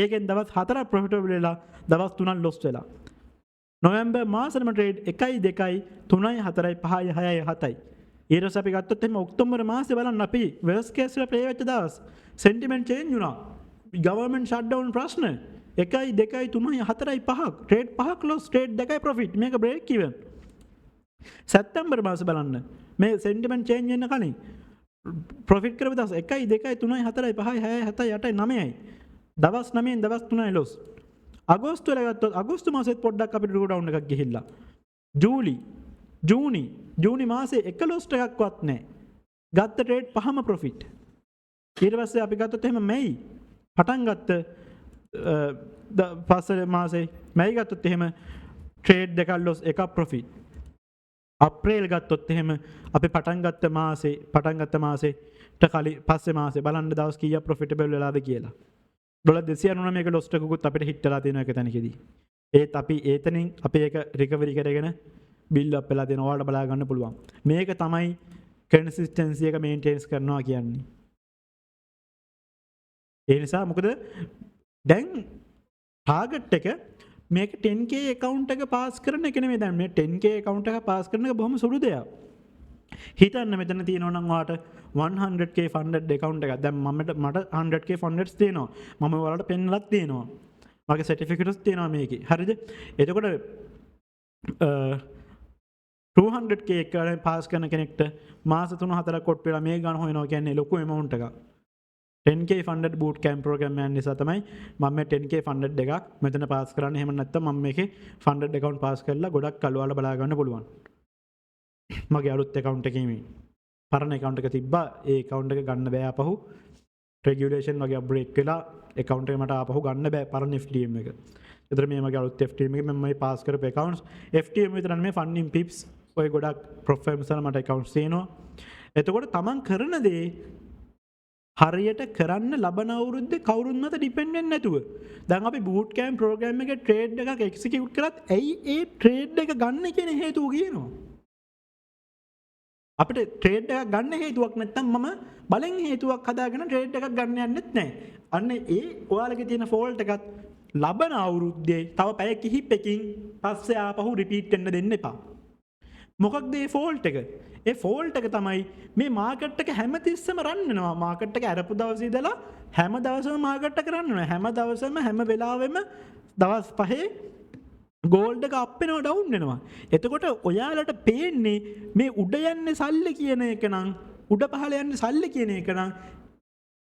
ඒකෙන් දවස් 4ක් ප්‍රොෆිටබල් වෙලා දවස් 3ක් ලොස් වෙලා. නොවැම්බර් මාසෙම ට්‍රේඩ් 1 2 3 4 5 6 7යි. ඊට පස්සේ අපි ගත්තොත් එහෙනම් ඔක්තෝබර් මාසේ බලන්න අපි worst case එක ප්ලේ වෙච්ච දවස් sentiment change වුණා. government shutdown ප්‍රශ්න 1 2 3 4 5ක් ට්‍රේඩ් 5ක් ලොස් ට්‍රේඩ් 2යි ප්‍රොෆිට් මේක බ්‍රේක් ඉවන්. සැප්තැම්බර් මාසේ බලන්න මේ sentiment change වෙන්න කලින් ප්‍රොෆිට් කරපු දවස් 1 2 3 4 5 6 7 8 9යි. දවස් 9න් දවස් 3යි ලොස්. අගෝස්තු වල ගත්තොත් අගෝස්තු මාසෙත් පොඩ්ඩක් අපිට ඩ්‍රෝ ඩවුන් එකක් ගිහිල්ලා. ජූනි මාසේ එක ලොස් එකක්වත් නැහැ. ගත්ත ට්‍රේඩ් පහම ප්‍රොෆිට්. ඊට පස්සේ අපි ගත්තොත් එහෙම මැයි පටන් ගත්ත පස්සේ මාසේ මැයි ගත්තොත් එහෙම ට්‍රේඩ් දෙකක් ලොස් එකක් ප්‍රොෆිට්. අප්‍රේල් ගත්තොත් එහෙම අපි පටන් ගත්ත මාසෙට කලින් පස්සේ මාසේ බලන්න දවස් කීයක් ප්‍රොෆිටබල් වෙලාද කියලා. $299 ලොස් එකකුත් අපිට හිට වෙලා තියෙන එක තැනකදී. ඒත් අපි ඒතනින් අපි ඒක රිකවරි කරගෙන බිල්ඩ් අප් වෙලා තියෙනවා. ඔයාලට බලා ගන්න පුළුවන්. මේක තමයි කන්සිස්ටන්සි එක මේන්ටේන්ස් කරනවා කියන්නේ. ඒ නිසා මොකද දැන් ටාගට් එක මේක 10k account එක පාස් කරන එක නෙමෙයි. දැන් මේ 10k account එක පාස් කරන එක බොහොම සුළු දෙයක්. හිතන්න මෙතන තියෙනවා නම් ඔයාට 100k funded account එකක්. දැන් මට 100k fundeds තියෙනවා. මම ඔයාලට පෙන්නලත් තියෙනවා. මගේ certificates තියෙනවා මේකේ. හරිද? එතකොට 200k එක පාස් කරන කෙනෙක්ට මාස 3-4ක් කොට වෙලා මේ ගන්න හොයනවා කියන්නේ ලොකු amount එකක්. 10k funded boot camp program එක නිසා තමයි මම මේ 10k funded එකක් මෙතන පාස් කරන්නේ. එහෙම නැත්නම් මම මේකේ funded account පාස් කරලා ගොඩක් කල්වාලා බලා ගන්න පුළුවන්. මගේ අලුත් account එකේ මේ පරණ account එක තිබ්බා. ඒ account එක ගන්න බෑ අපහු. රෙගියුලේෂන් වගේ අප්ඩේට් වෙලා account එක මට ආපහු ගන්න බෑ පරණ FTM එක. ඒතර මේ මගේ අලුත් FTM එක මම පාස් කරපු accounts FTM විතර නෙමෙයි funding pips ඔය ගොඩක් ප්‍රොෆයිල්ස් වල මට accounts තියෙනවා. එතකොට තමන් කරන දේ හරියට කරන්න ලබන අවුරුද්දේ කවුරුත් මත ඩිපෙන්ඩ් වෙන්නේ නැතුව. දැන් අපි බූට් කැම්ප් ප්‍රෝග්‍රෑම් එකේ ට්‍රේඩ් එකක් එක්සිකියුට් කරත් ඇයි ඒ ට්‍රේඩ් එක ගන්න කියන හේතුව කියනවා. අපිට ට්‍රේඩ් එකක් ගන්න හේතුවක් නැත්නම් මම බලෙන් හේතුවක් හදාගෙන ට්‍රේඩ් එකක් ගන්න යන්නෙත් නැහැ. අන්න ඒ ඔයාලගේ තියෙන ෆෝල්ට් එකත් ලබන අවුරුද්දේ තව පැය කිහිපෙකින් පස්සේ ආපහු රිපීට් වෙන්න දෙන්න එපා. මොකක්ද මේ ෆෝල්ට් එක? ඒ ෆෝල්ට් එක තමයි මේ මාකට් එක හැමතිස්සෙම රන් වෙනවා. මාකට් එක අරපු දවසේ ඉඳලා හැම දවසම මාකට් එක රන් වෙනවා. හැම දවසම හැම වෙලාවෙම දවස් 5 ගෝල්ඩ් එක අප් වෙනවා ඩවුන් වෙනවා. එතකොට ඔයාලට පේන්නේ මේ උඩ යන්නේ සල්ලි කියන එක නම් උඩ පහළ යන්නේ සල්ලි කියන එක නම්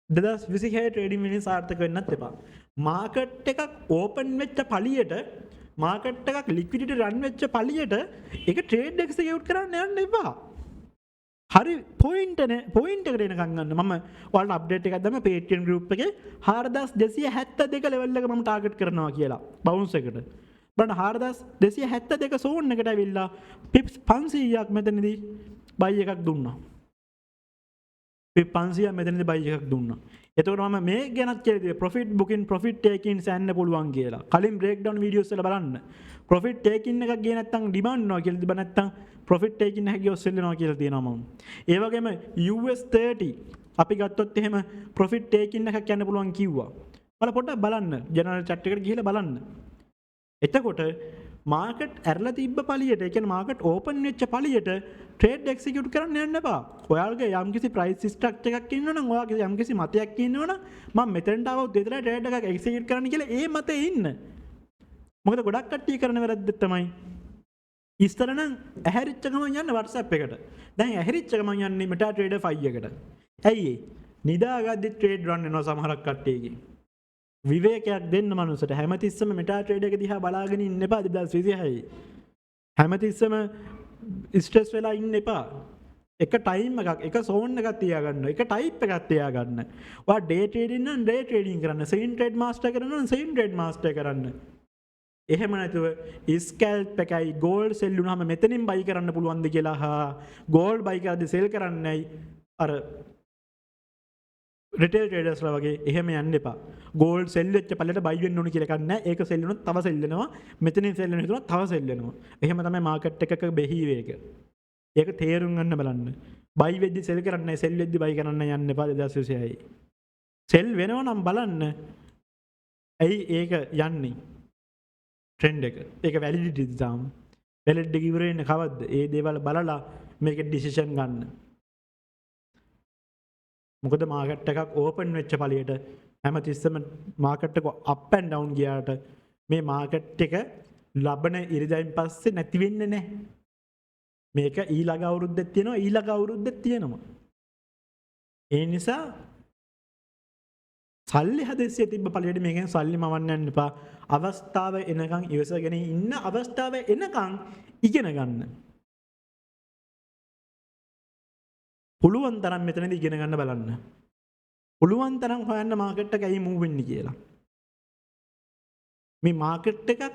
2026 ට්‍රේඩින් වෙන්නේ සාර්ථක වෙන්නත් එපා. මාකට් එකක් ඕපන් වෙච්ච පළියට මාකට් එකක් ලික්විඩිටි රන් වෙච්ච පළියට ඒක ට්‍රේඩ් එක්සිකියුට් කරන්න යන්න එපා. හරි පොයින්ට් එකට එනකන් ගන්න. මම ඔයාලට අප්ඩේට් එකක් දැම්ම Patreon group එකේ 4272 level එක මම ටාගට් කරනවා කියලා බවුන්ස් එකට. බලන්න 4272 සෝන් එකට ඇවිල්ලා පිප්ස් 500ක් මෙතනදී බයි එකක් දුන්නා. පිප් 500ක් මෙතනදී බයි එකක් දුන්නා. එතකොට මම මේ ගැනත් කියලා දෙයි profit booking profit taking සෑන්න පුළුවන් කියලා. කලින් breakdown videos වල බලන්න. profit taking එකක් ගියේ නැත්නම් demand වෙනවා කියලා තිබ්බ නැත්නම් profit taking එකක් ගියොත් sell වෙනවා කියලා තියෙනවා මම. ඒ වගේම US30 අපි ගත්තොත් එහෙම profit taking එකක් යන්න පුළුවන් කිව්වා. පොඩ්ඩක් බලන්න general chat එකට ගිහිල්ලා බලන්න. එතකොට මාකට් ඇරලා තිබ්බ පළියට, ඒ කියන්නේ මාකට් ඕපන් වෙච්ච පළියට ට්‍රේඩ් එක්සිකියුට් කරන්න යන්න එපා. ඔයාලගේ යම්කිසි ප්‍රයිස් ස්ට්‍රක්චර් එකක් ඉන්නවනම්, ඔයාගේ යම්කිසි මතයක් ඉන්නවනම් මම මෙතෙන්ට આવොත් විතරයි ට්‍රේඩ් එකක් එක්සිකියුට් කරන්න කියලා ඒ මතේ ඉන්න. මොකද ගොඩක් කට්ටිය කරන වැරද්ද තමයි ඉස්තර නම් ඇහැරිච්ච ගමන් යන්න WhatsApp එකට. දැන් ඇහැරිච්ච ගමන් යන්නේ මෙටා ට්‍රේඩර් 5 එකට. ඇයි ඒ? නිදාගද්දි ට්‍රේඩ් රන් වෙනවා සමහරක් කට්ටියකින්. විවේකයක් දෙන්න මනුස්සට. හැමතිස්සම මෙටා ට්‍රේඩ් එක දිහා බලාගෙන ඉන්න එපා 2026. හැමතිස්සම ස්ට්‍රෙස් වෙලා ඉන්න එපා. එක ටයිම් එකක්, එක සෝන් එකක් තියාගන්න, එක ටයිප් එකක් තියාගන්න. ඔයා ඩේ ට්‍රේඩින් නම් ඩේ ට්‍රේඩින් කරන්න, සෙයින් ට්‍රේඩ් මාස්ටර් කරනවා නම් සෙයින් ට්‍රේඩ් මාස්ටර් කරන්න. එහෙම නැතුව ස්කැල්ප් එකයි ගෝල්ඩ් සෙල් වුණාම මෙතනින් බයි කරන්න පුළුවන්ද කියලා හා ගෝල්ඩ් බයි කරද්දි සෙල් කරන්නයි අර රිටේල් ට්‍රේඩර්ස්ලා වගේ එහෙම යන්න එපා. ගෝල්ඩ් සෙල් වෙච්ච පළලට බයි වෙන්න ඕන කියලා එකක් නැහැ. ඒක සෙල් වුණොත් තව සෙල් වෙනවා. මෙතනින් සෙල් වෙන හිතුණා තව සෙල් වෙනවා. එහෙම තමයි මාකට් එකක බෙහීවේක. ඒක තේරුම් ගන්න බලන්න. බයි වෙද්දි සෙල් කරන්නේ නැහැ, සෙල් වෙද්දි බයි කරන්න යන්න එපා 2026. සෙල් වෙනවා නම් බලන්න. ඇයි ඒක යන්නේ? ට්‍රෙන්ඩ් එක. ඒක වැලිඩිටි දාම. වැලිඩිටි එක ඉවර වෙන්නේ කවද්ද? ඒ දේවල් බලලා මේක ඩිසිෂන් ගන්න. මොකද මාකට් එකක් ඕපන් වෙච්ච පළියට හැමතිස්සම මාකට් එක අප් ඇන්ඩ් ඩවුන් ගියාට මේ මාකට් එක ලබන ඉරිදායින් පස්සේ නැති වෙන්නේ නැහැ. මේක ඊළඟ අවුරුද්දෙත් තියෙනවා, ඊළඟ අවුරුද්දෙත් තියෙනවා. ඒ නිසා සල්ලි හදස්සිය තිබ්බ පළියට මේකෙන් සල්ලි මවන්න යන්න එපා. අවස්ථාව එනකන් ඉවසගෙන ඉන්න, අවස්ථාව එනකන් ඉගෙන ගන්න. පුළුවන් තරම් මෙතනදී ඉගෙන ගන්න බලන්න. පුළුවන් තරම් හොයන්න මාකට් එක ඇයි මූව් වෙන්නේ කියලා. මේ මාකට් එකක්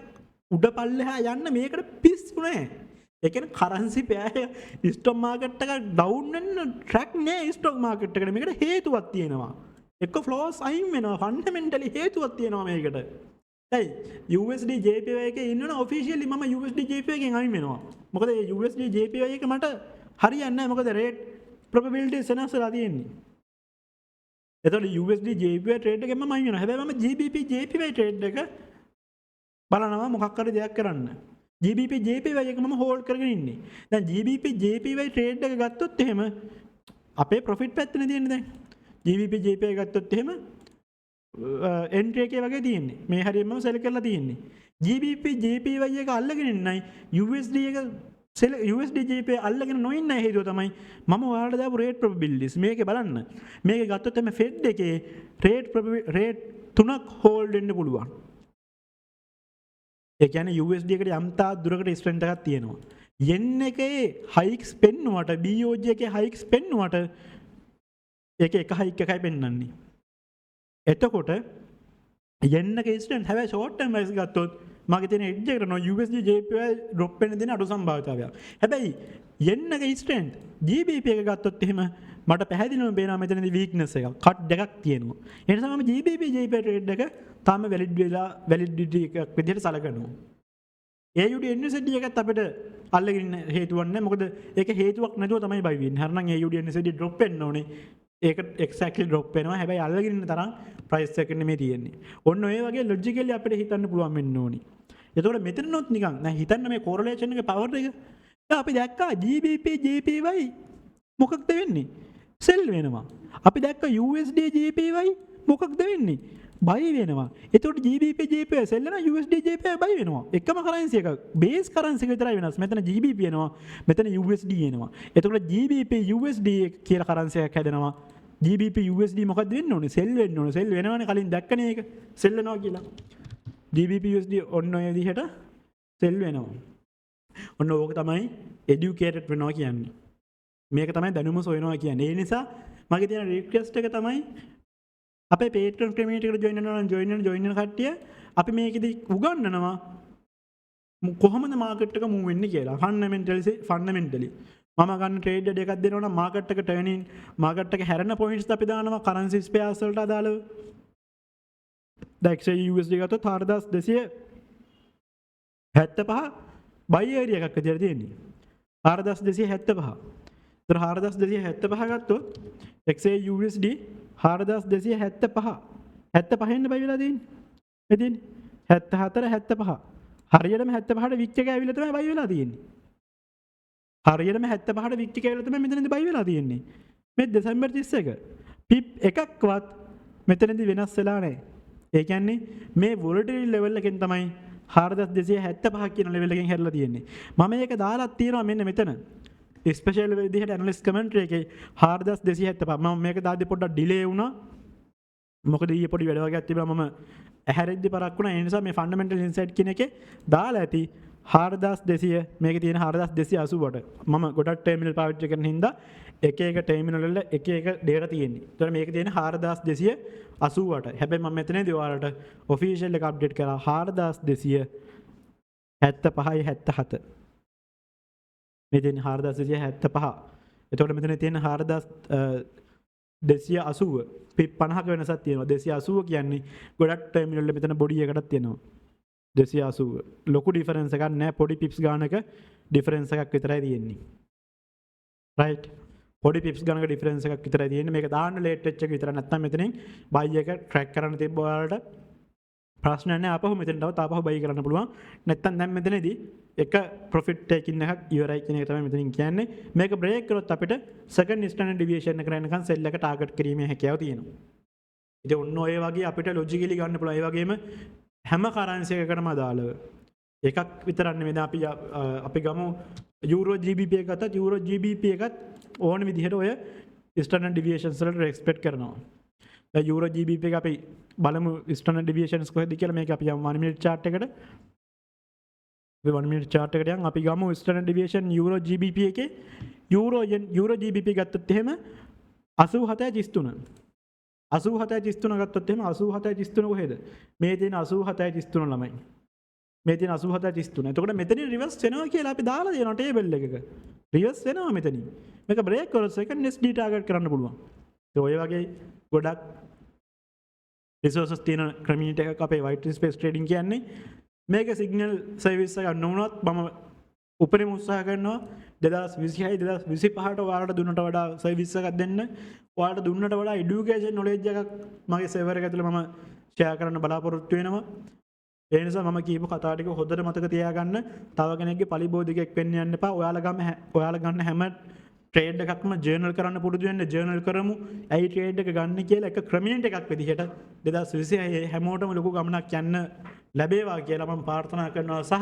උඩ පල්ලෙහා යන්න මේකට පිස්සු නැහැ. ඒ කියන්නේ කරන්සි පෑය ස්ටොක් මාකට් එක ඩවුන් වෙන්න ට්‍රැක් නෑ ස්ටොක් මාකට් එකට. මේකට හේතුවක් තියෙනවා. එක්ක ෆ්ලෝස් අයින් වෙනවා. ෆන්ඩමෙන්ටලි හේතුවක් තියෙනවා මේකට. ඇයි USD JPY එකේ ඉන්නවනේ ඔෆිෂියලි මම USD JPY එකෙන් අයින් වෙනවා. මොකද මේ USD JPY එක මට හරියන්නේ නැහැ. මොකද රේට් probability වෙනස් වෙලා තියෙන්නේ. එතකොට USD JPY ට්‍රේඩ් එකෙන් මම අයින් වෙනවා. හැබැයි මම GBP JPY ට්‍රේඩ් එක බලනවා මොකක් හරි දෙයක් කරන්න. GBP JPY එක මම හෝල්ඩ් කරගෙන ඉන්නේ. දැන් GBP JPY ට්‍රේඩ් එක ගත්තොත් එහෙම අපේ ප්‍රොෆිට් පැත්තනේ තියෙන්නේ දැන්. GBP JPY ගත්තොත් එහෙම එන්ට්‍රි එකේ වගේ තියෙන්නේ. මේ හරියම මම සෙල් කරලා තියෙන්නේ. GBP JPY එක අල්ලගෙන ඉන්නයි USD එක USD JPY අල්ලගෙන නොඉන්න හේතුව තමයි මම ඔයාලට දාපු රේට් ප්‍රොබබිලිටිස්. මේකේ බලන්න. මේකේ ගත්තොත් එමේ ෆෙඩ් එකේ රේට් 3ක් හෝල්ඩ් වෙන්න පුළුවන්. ඒ කියන්නේ USD එකට යම් තාක් දුරකට ස්ට්‍රෙන්ත් එකක් තියෙනවා. yen එකේ හයික්ස් පෙන්නුවට BOJ එකේ හයික්ස් පෙන්නුවට ඒක එක හයික් එකයි පෙන්වන්නේ. එතකොට එන්න කේස්ටන් හැබැයි ෂෝට්ටර්ම් වයිස් ගත්තොත් මගේ තියෙන එඩ්ජ් එකට නෝ USD JPY ඩ්‍රොප් වෙන දෙන අඩු සම්භාවිතාවයක්. හැබැයි එන්න කේස්ටන් GBP එක ගත්තොත් එහෙම මට පැහැදිලිවම පේනවා මෙතනදී වීක්නස් එකක් කට් දෙකක් තියෙනවා. ඒ නිසා මම GBP JPY ට්‍රේඩ් එක තාම වැලිඩිටි එකක් විදිහට සලකනවා. AUD NUSD එකත් අපිට අල්ලගෙන හේතුවක් නැහැ. මොකද ඒක හේතුවක් නැතුව තමයි බයි වෙන්නේ. හරිනම් AUD NUSD ඩ්‍රොප් වෙන්න ඕනේ. ඒක එක්සැක්ට්ලි ඩ්‍රොප් වෙනවා. හැබැයි අල්ලගෙන ඉන්න තරම් ප්‍රයිස් එක නෙමෙයි තියෙන්නේ. ඔන්න ඔය වගේ ලොජිකලි අපිට හිතන්න පුළුවන් වෙන්න ඕනි. එතකොට මෙතනොත් නිකන් නෑ හිතන්න මේ කෝරලේෂන් එකේ පවර් එක. දැන් අපි දැක්කා GBP JPY මොකක්ද වෙන්නේ? සෙල් වෙනවා. අපි දැක්කා USD JPY මොකක්ද වෙන්නේ? බයි වෙනවා. එතකොට GBP JPY සෙල් වෙනවා USD JPY බයි වෙනවා. එකම කරන්සි එකක්. බේස් කරන්සි එක විතරයි වෙනස්. මෙතන GBP එනවා. මෙතන USD එනවා. එතකොට GBP USD කියලා කරන්සි එකක් හැදෙනවා. GBP USD මොකක්ද වෙන්න ඕනේ? සෙල් වෙන්න ඕනේ. සෙල් වෙනවනේ කලින් දැක්කනේ ඒක. සෙල් වෙනවා කියලා. GBP USD ඔන්න ඔය විදිහට සෙල් වෙනවා. ඔන්න ඕක තමයි එඩියුකේටඩ් වෙනවා කියන්නේ. මේක තමයි දැනුම සොයනවා කියන්නේ. ඒ නිසා මගේ තියෙන රික්වෙස්ට් එක තමයි අපේ Patreon community එකට join වෙන කට්ටිය අපි මේකෙදි උගන්වනවා කොහොමද මාකට් එක මූව් වෙන්නේ කියලා. ෆන්ඩමෙන්ටලි මම ගන්න ට්‍රේඩ් එකක් දෙනවා නම් මාකට් එක ටර්නින් මාකට් එක හැරෙන පොයින්ට්ස් අපි දානවා කරන්සිස් පෙයාර්ස් වලට අදාළව. දැන් USD ගත්තොත් 4275 බයි ඒරියා එකක් විතර තියෙන්නේ. 4275. ඒතර 4275 ගත්තොත් XAUSD 4275 75 බයි වෙලා තියෙන්නේ. මෙතන 74 75. හරියටම 75ට විච් එක ඇවිල්ලා තමයි බයි වෙලා තියෙන්නේ. හරියටම 75ට විච් එක ඇවිල්ලා තමයි මෙතනදී බයි වෙලා තියෙන්නේ. මේ දෙසැම්බර් 31 පිප් එකක්වත් මෙතනදී වෙනස් වෙලා නැහැ. ඒ කියන්නේ මේ වොලටිලිටි ලෙවල් එකෙන් තමයි 4275 කියන ලෙවල් එකෙන් හැරලා තියෙන්නේ. මම මේක දාලා තියෙනවා මෙන්න මෙතන. ස්පෙෂල් විදිහට ඇනලිස්ට් කමෙන්ටරි එකේ 4275 මම මේක දාද්දි පොඩ්ඩක් ඩිලේ වුණා. මොකද ඊයේ පොඩි වැඩ වගේක් තිබුණා මම ඇහැරෙද්දි පරක් වුණා. ඒ නිසා මේ ෆන්ඩමෙන්ටල් ඉන්සයිට් කියන එකේ දාලා ඇති 4200 මේකේ තියෙන 4280ට මම ගොඩක් ටර්මිනල් පාවිච්චි කරන හින්දා එක එක ටර්මිනල් වල එක එක ඩේටා තියෙන්නේ. ඒතර මේකේ තියෙන 4280ට. හැබැයි මම මෙතනදී ඔයාලට ඔෆිෂියල් එක අප්ඩේට් කරා 4275යි 77. මේ තියෙන 4275. එතකොට මෙතන තියෙන 4280 පිප් 50ක වෙනසක් තියෙනවා. 280 කියන්නේ ගොඩක් ටර්මිනල් වල මෙතන බොඩි එකකට තියෙනවා. 280 ලොකු ඩිෆරන්ස් එකක් නැහැ. පොඩි පිප්ස් ගානක ඩිෆරන්ස් එකක් විතරයි තියෙන්නේ. රයිට්. පොඩි පිප්ස් ගානක ඩිෆරන්ස් එකක් විතරයි තියෙන්නේ. මේක දාන්න ලේට් වෙච්ච එක විතර නැත්නම් මෙතනින් බයි එක ට්‍රැක් කරන්න තිබ්බ ඔයාලට ප්‍රශ්න නැහැ. ආපහු මෙතනට ආපහු බයි කරන්න පුළුවන්. නැත්නම් දැන් මෙතනදී එක ප්‍රොෆිට් ටේකින් එකක් ඉවරයි කියන එක තමයි මෙතනින් කියන්නේ. මේක බ්‍රේක් කරොත් අපිට සෙකන්ඩ් ස්ටෑන්ඩඩ් ඩිවියේෂන් එක රැනකන් සෙල් එක ටාගට් කිරීමේ හැකියාව තියෙනවා. ඉතින් ඔන්න ඔය වගේ අපිට ලොජිකලි ගන්න පුළුවන්. ඒ වගේම හැම කරන්සි එකකටම අදාළව එකක් විතරක් නෙමෙයි. අපි ගමු යූරෝ GBP එක ගත්තත් යූරෝ GBP එකත් ඕන විදිහට ඔය ස්ටෑන්ඩඩ් ඩිවියේෂන්ස් වලට එක්ස්පෙක්ට් කරනවා. දැන් යූරෝ GBP එක අපි බලමු ස්ටෑන්ඩඩ් ඩිවියේෂන්ස් කොහෙද කියලා. මේක අපි යමු 1 minute chart එකට. 1 minute chart එකට යන් අපි ගමු ස්ටෑන්ඩඩ් ඩිවියේෂන් යූරෝ GBP එකේ යූරෝ GBP ගත්තොත් එහෙම 87.33 87.33 ගත්තොත් එහෙම 87.33 කොහෙද? මේ තියෙන 87.33 ළමයි. මේ තියෙන 87.33. එතකොට මෙතනින් රිවර්ස් වෙනවා කියලා අපි දාලා දෙනවා ටේබල් එකක. රිවර්ස් වෙනවා මෙතනින්. මේක බ්‍රේක් කරොත් සෙකන්ඩ් SD ටාගට් කරන්න පුළුවන්. ඒ ඔය වගේ ගොඩක් රිසෝසස් තියෙන කමියුනිටි එකක් අපේ white space trading කියන්නේ. මේක සිග්නල් සර්විස් එක නොවුනොත් මම උපරිම උත්සාහ කරනවා 2026 2025ට ඔයාලට දුන්නට වඩා සර්විස් එකක් දෙන්න. ඔයාලට දුන්නට වඩා এডুকেෂන් නොලෙජ් එකක් මගේ සර්වර් එක ඇතුළේ මම ෂෙයා කරන්න බලාපොරොත්තු වෙනවා. ඒ නිසා මම කියපු කතා ටික හොඳට මතක තියාගන්න. තව කෙනෙක්ගේ පලිබෝධිකෙක් වෙන්න යන්න එපා. ඔයාලා ගන්න හැම ට්‍රේඩ් එකක්ම ජර්නල් කරන්න පුරුදු වෙන්න. ජර්නල් කරමු. ඇයි ට්‍රේඩ් එක ගන්න කියලා එක ක්‍රමයකට එකක් විදිහට 2026 හැමෝටම ලොකු ගමනක් යන්න ලැබේවා කියලා මම ප්‍රාර්ථනා කරනවා. සහ